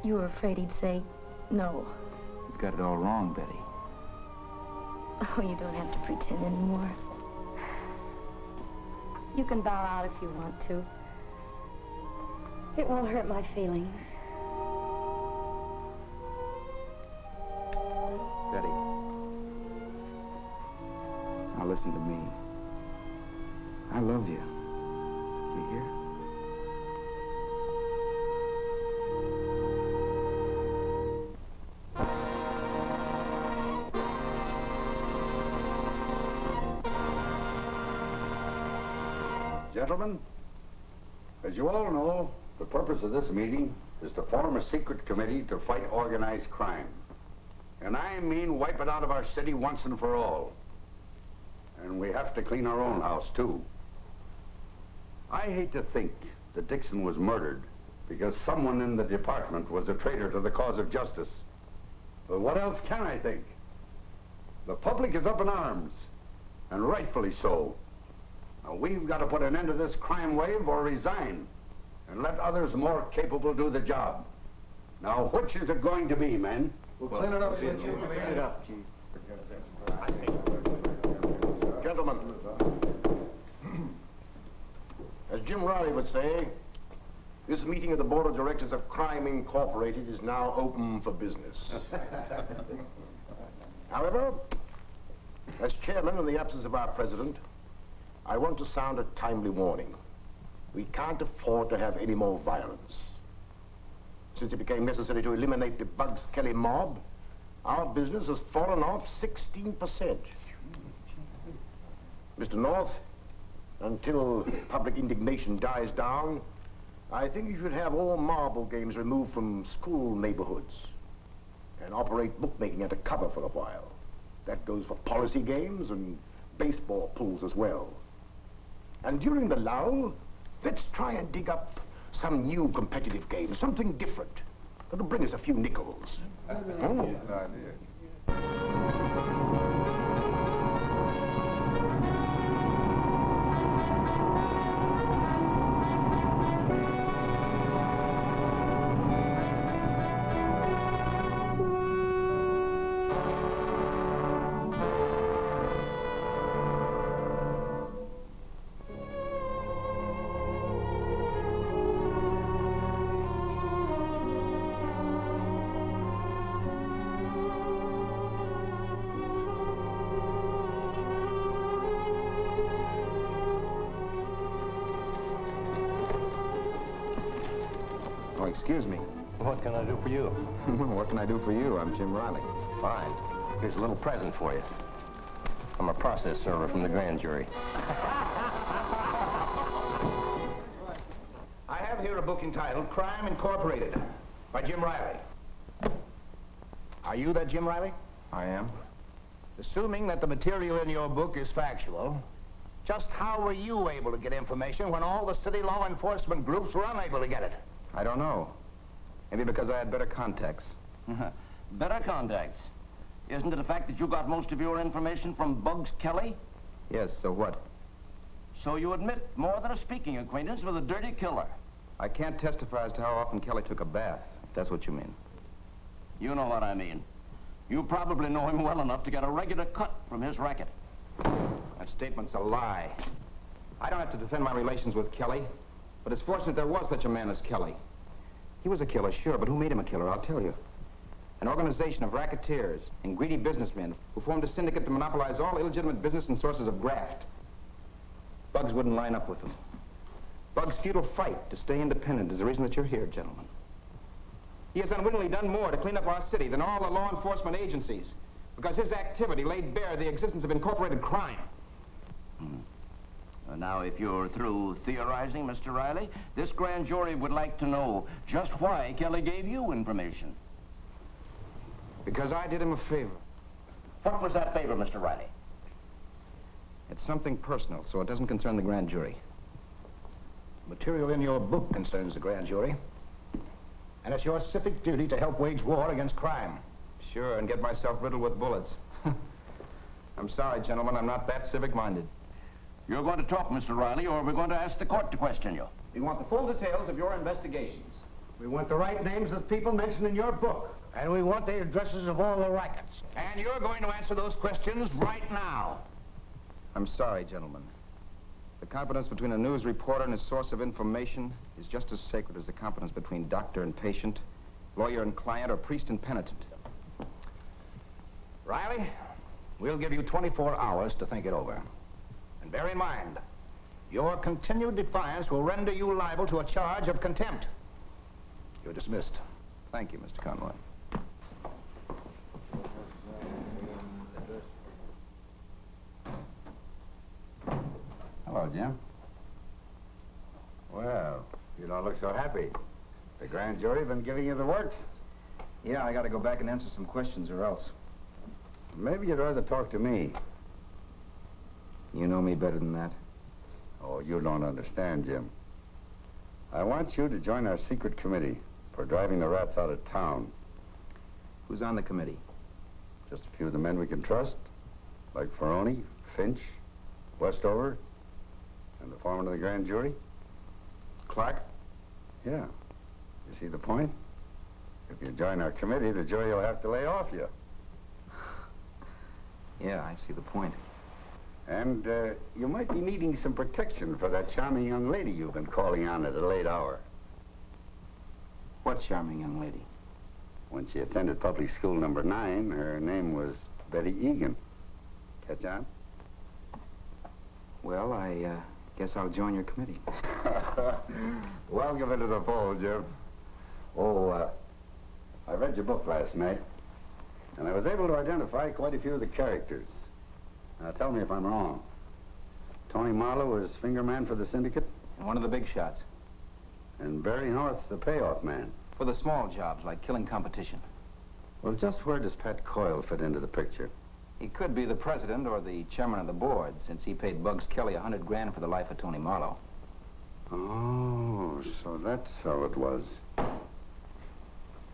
you were afraid he'd say no. You've got it all wrong, Betty. Oh, you don't have to pretend anymore. You can bow out if you want to. It won't hurt my feelings. Betty. Now listen to me. I love you. Do you hear? Gentlemen, as you all know, the purpose of this meeting is to form a secret committee to fight organized crime. And I mean wipe it out of our city once and for all. And we have to clean our own house, too. I hate to think that Dixon was murdered Because someone in the department was a traitor to the cause of justice. But what else can I think? The public is up in arms, and rightfully so. Now, we've got to put an end to this crime wave or resign, and let others more capable do the job. Now, which is it going to be, men? We'll clean it up, Chief. Clean it up, Chief. Gentlemen, as Jim Riley would say, this meeting of the Board of Directors of Crime Incorporated is now open for business. However, as chairman in the absence of our president, I want to sound a timely warning. We can't afford to have any more violence. Since it became necessary to eliminate the Bugs Kelly mob, our business has fallen off 16%. Mr. North, until public indignation dies down, I think you should have all marble games removed from school neighborhoods and operate bookmaking under cover for a while. That goes for policy games and baseball pools as well. And during the lull, let's try and dig up some new competitive game, something different. That'll bring us a few nickels. Excuse me. What can I do for you? What can I do for you? I'm Jim Riley. Fine. Here's a little present for you. I'm a process server from the grand jury. I have here a book entitled Crime Incorporated by Jim Riley. Are you that Jim Riley? I am. Assuming that the material in your book is factual, just how were you able to get information when all the city law enforcement groups were unable to get it? I don't know. Maybe because I had better contacts. Better contacts? Isn't it a fact that you got most of your information from Bugs Kelly? Yes, so what? So you admit more than a speaking acquaintance with a dirty killer? I can't testify as to how often Kelly took a bath, if that's what you mean. You know what I mean. You probably know him well enough to get a regular cut from his racket. That statement's a lie. I don't have to defend my relations with Kelly, but it's fortunate there was such a man as Kelly. He was a killer, sure, but who made him a killer, I'll tell you. An organization of racketeers and greedy businessmen who formed a syndicate to monopolize all illegitimate business and sources of graft. Bugs wouldn't line up with them. Bugs' futile fight to stay independent is the reason that you're here, gentlemen. He has unwittingly done more to clean up our city than all the law enforcement agencies, because his activity laid bare the existence of incorporated crime. Now, if you're through theorizing, Mr. Riley, this grand jury would like to know just why Kelly gave you information. Because I did him a favor. What was that favor, Mr. Riley? It's something personal, so it doesn't concern the grand jury. Material in your book concerns the grand jury. And it's your civic duty to help wage war against crime. Sure, and get myself riddled with bullets. I'm sorry, gentlemen, I'm not that civic-minded. You're going to talk, Mr. Riley, or we're going to ask the court to question you. We want the full details of your investigations. We want the right names of the people mentioned in your book. And we want the addresses of all the rackets. And you're going to answer those questions right now. I'm sorry, gentlemen. The confidence between a news reporter and his source of information is just as sacred as the confidence between doctor and patient, lawyer and client, or priest and penitent. Riley, we'll give you 24 hours to think it over. And bear in mind, your continued defiance will render you liable to a charge of contempt. You're dismissed. Thank you, Mr. Conroy. Hello, Jim. Well, you don't look so happy. The grand jury been giving you the works? Yeah, I got to go back and answer some questions or else. Maybe you'd rather talk to me. You know me better than that. Oh, you don't understand, Jim. I want you to join our secret committee for driving the rats out of town. Who's on the committee? Just a few of the men we can trust, like Ferroni, Finch, Westover, and the foreman of the grand jury. Clark? Yeah. You see the point? If you join our committee, the jury will have to lay off you. Yeah, I see the point. And you might be needing some protection for that charming young lady you've been calling on at a late hour. What charming young lady? When she attended public school number 9, her name was Betty Egan. Catch on? Well, I guess I'll join your committee. Welcome into the fold, Jim. Oh, I read your book last night, and I was able to identify quite a few of the characters. Now, tell me if I'm wrong. Tony Marlowe was finger man for the syndicate? And one of the big shots. And Barry North's the payoff man? For the small jobs, like killing competition. Well, just where does Pat Coyle fit into the picture? He could be the president or the chairman of the board, since he paid Bugs Kelly $100 grand for the life of Tony Marlowe. Oh, so that's how it was. Got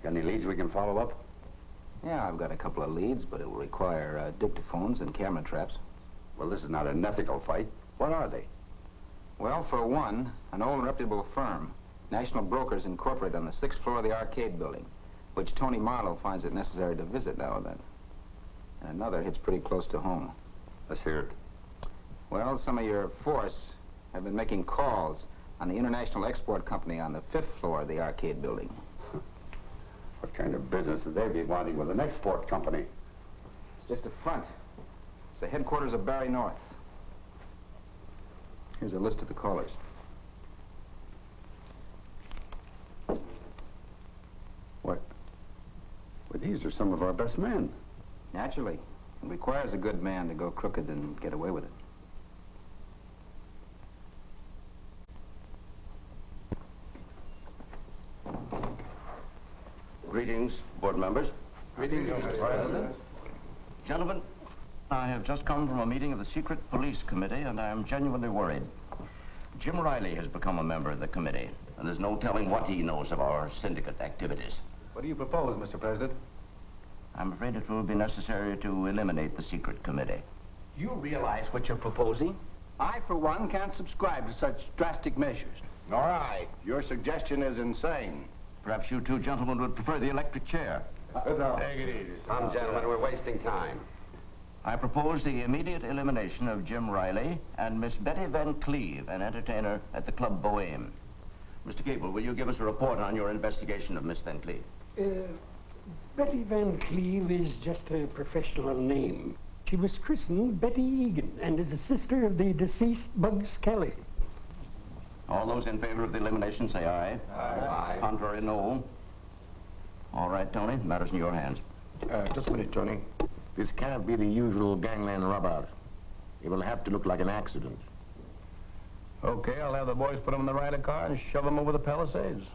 any leads we can follow up? Yeah, I've got a couple of leads, but it will require dictaphones and camera traps. Well, this is not an ethical fight. What are they? Well, for one, an old and reputable firm, National Brokers Incorporated, on the 6th floor of the arcade building, which Tony Marlowe finds it necessary to visit now and then. And another hits pretty close to home. Let's hear it. Well, some of your force have been making calls on the International Export Company on the 5th floor of the arcade building. What kind of business would they be wanting with an export company? It's just a front. It's the headquarters of Barry North. Here's a list of the callers. What? Well, these are some of our best men. Naturally. It requires a good man to go crooked and get away with it. Greetings, board members. Greetings, Mr. President. Gentlemen, I have just come from a meeting of the Secret Police Committee, and I am genuinely worried. Jim Riley has become a member of the committee, and there's no telling what he knows of our syndicate activities. What do you propose, Mr. President? I'm afraid it will be necessary to eliminate the Secret Committee. You realize what you're proposing? I, for one, can't subscribe to such drastic measures. All right. Your suggestion is insane. Perhaps you two gentlemen would prefer the electric chair. Take it easy. Come, gentlemen, we're wasting time. I propose the immediate elimination of Jim Riley and Miss Betty Van Cleve, an entertainer at the Club Bohème. Mr. Gable, will you give us a report on your investigation of Miss Van Cleve? Betty Van Cleve is just a professional name. She was christened Betty Egan and is a sister of the deceased Bugs Kelly. All those in favor of the elimination say aye. Aye. Contrary, no. All right, Tony, the matter's in your hands. Just a minute, Tony. This can't be the usual gangland rub-out. It will have to look like an accident. Okay, I'll have the boys put them in the Riley car and shove them over the Palisades.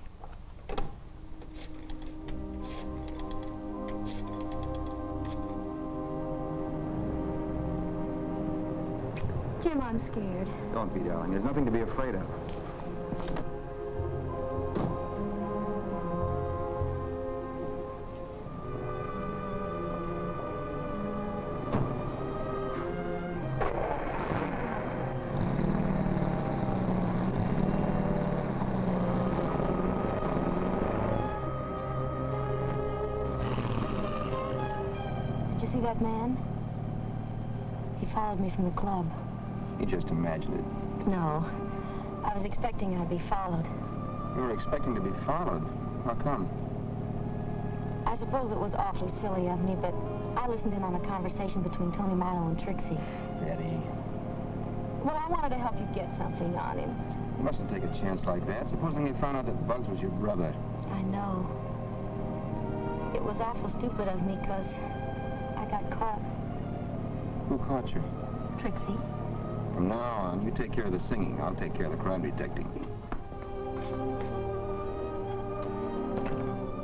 Jim, I'm scared. Don't be, darling. There's nothing to be afraid of. Did you see that man? He followed me from the club. You just imagined it. No. I was expecting I'd be followed. You were expecting to be followed. How come? I suppose it was awfully silly of me, but I listened in on a conversation between Tony Marlowe and Trixie. Betty. Well, I wanted to help you get something on him. You mustn't take a chance like that. Supposing they found out that Bugs was your brother. I know. It was awful stupid of me, because I got caught. Who caught you? Trixie. From now on, you take care of the singing. I'll take care of the crime detecting.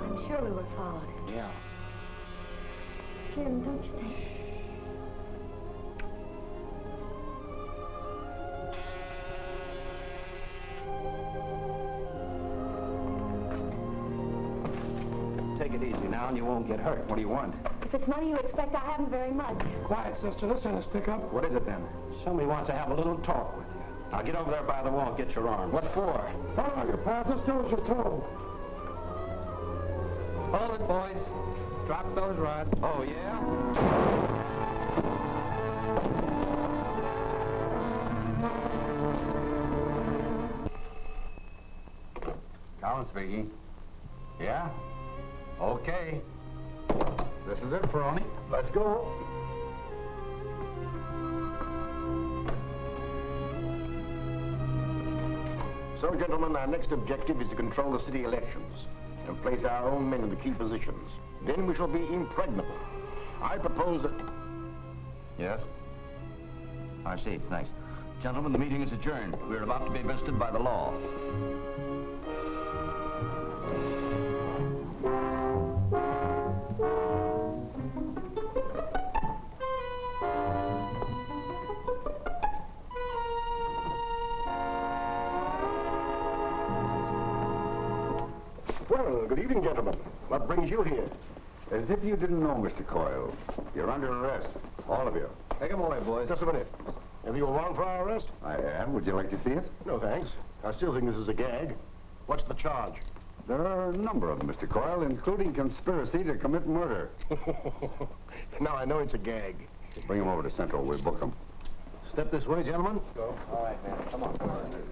I'm sure we were followed. Yeah. Jim, don't you think... take it easy now and you won't get hurt. What do you want? If it's money you expect, I haven't very much. Quiet, sister. This ain't a stick-up. What is it then? Somebody wants to have a little talk with you. Now get over there by the wall and get your arm. What for? Follow your path. Just do as you're told. Hold it, boys. Drop those rods. Oh, yeah? Collins speaking. Yeah? Okay. This is it, Ferroni. Let's go. So, gentlemen, our next objective is to control the city elections and place our own men in the key positions. Then we shall be impregnable. I propose that... Yes? I see. Thanks. Gentlemen, the meeting is adjourned. We're about to be visited by the law. Well, good evening, gentlemen. What brings you here? As if you didn't know, Mr. Coyle. You're under arrest. All of you. Take him away, boys. Just a minute. Have you a warrant for our arrest? I have. Would you like to see it? No, thanks. I still think this is a gag. What's the charge? There are a number of them, Mr. Coyle, including conspiracy to commit murder. Now I know it's a gag. Bring him over to Central. We'll book him. Step this way, gentlemen. Go. All right, man. Come on. Come on.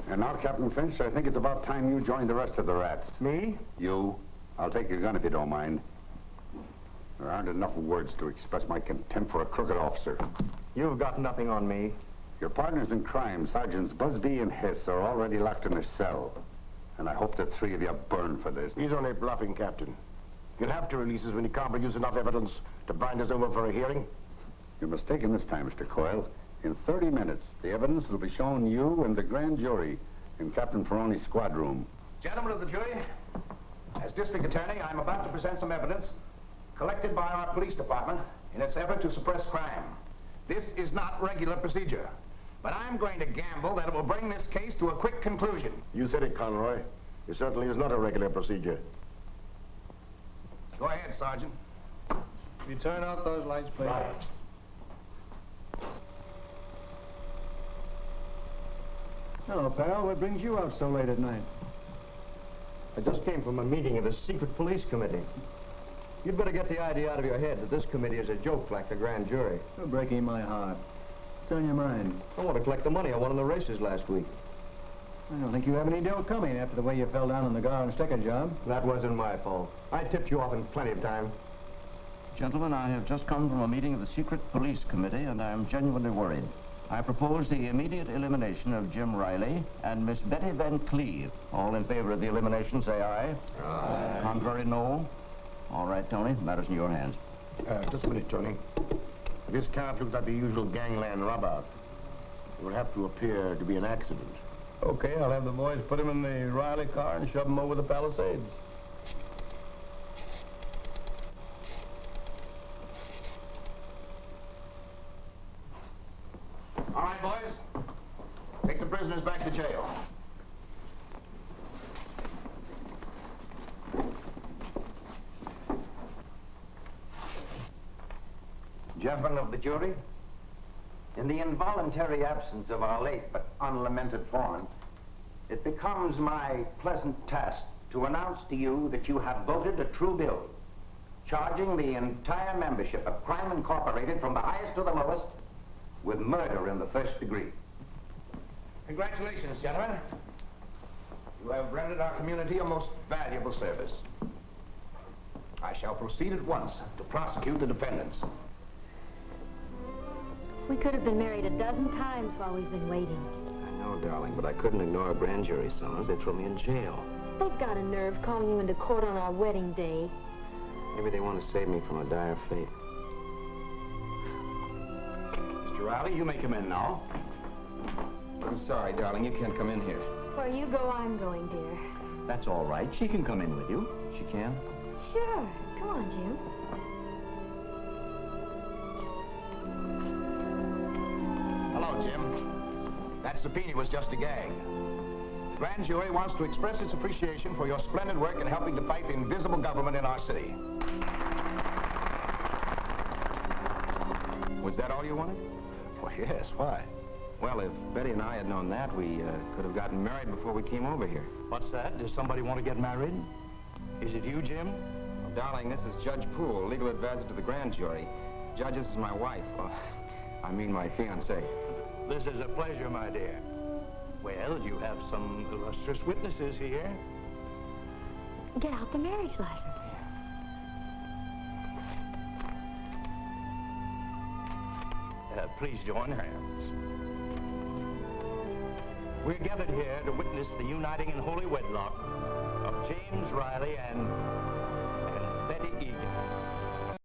And now, Captain Finch, I think it's about time you joined the rest of the rats. Me? You. I'll take your gun if you don't mind. There aren't enough words to express my contempt for a crooked officer. You've got nothing on me. Your partners in crime, Sergeants Busby and Hess, are already locked in a cell. And I hope the three of you burn for this. He's only bluffing, Captain. You'll have to release us when you can't produce enough evidence to bind us over for a hearing. You're mistaken this time, Mr. Coyle. In 30 minutes, the evidence will be shown you and the grand jury in Captain Ferroni's squad room. Gentlemen of the jury, as district attorney, I'm about to present some evidence collected by our police department in its effort to suppress crime. This is not regular procedure, but I'm going to gamble that it will bring this case to a quick conclusion. You said it, Conroy. It certainly is not a regular procedure. Go ahead, Sergeant. You turn out those lights, please. Right. Hello, pal. What brings you out so late at night? I just came from a meeting of the secret police committee. You'd better get the idea out of your head that this committee is a joke like the grand jury. You're breaking my heart. What's on your mind? I want to collect the money I won in the races last week. I don't think you have any dough coming after the way you fell down on the Gar and Sticker job. That wasn't my fault. I tipped you off in plenty of time. Gentlemen, I have just come from a meeting of the secret police committee, and I am genuinely worried. I propose the immediate elimination of Jim Riley and Miss Betty Van Cleve. All in favor of the elimination, say aye. Aye. Contrary, no. All right, Tony, matters in your hands. Just a minute, Tony. This can't look like the usual gangland rub-out. It will have to appear to be an accident. Okay, I'll have the boys put him in the Riley car and shove him over the Palisades. All right, boys. Take the prisoners back to jail. Gentlemen of the jury, in the involuntary absence of our late but unlamented foreman, it becomes my pleasant task to announce to you that you have voted a true bill, charging the entire membership of Crime Incorporated from the highest to the lowest with murder in the first degree. Congratulations, gentlemen. You have rendered our community a most valuable service. I shall proceed at once to prosecute the defendants. We could have been married a dozen times while we've been waiting. I know, darling, but I couldn't ignore a grand jury summons. They'd throw me in jail. They've got a nerve calling you into court on our wedding day. Maybe they want to save me from a dire fate. Mr. Riley, you may come in now. I'm sorry, darling. You can't come in here. Where you go, I'm going, dear. That's all right. She can come in with you. She can? Sure. Come on, Jim. Hello, Jim. That subpoena was just a gag. The grand jury wants to express its appreciation for your splendid work in helping to fight the invisible government in our city. Was that all you wanted? Well, yes. Why? Well, if Betty and I had known that, we could have gotten married before we came over here. What's that? Does somebody want to get married? Is it you, Jim? Well, darling, this is Judge Poole, legal advisor to the grand jury. Judge, this is my wife. I mean my fiancée. This is a pleasure, my dear. Well, you have some illustrious witnesses here. Get out the marriage license. Please join hands. We're gathered here to witness the uniting in holy wedlock of James Riley and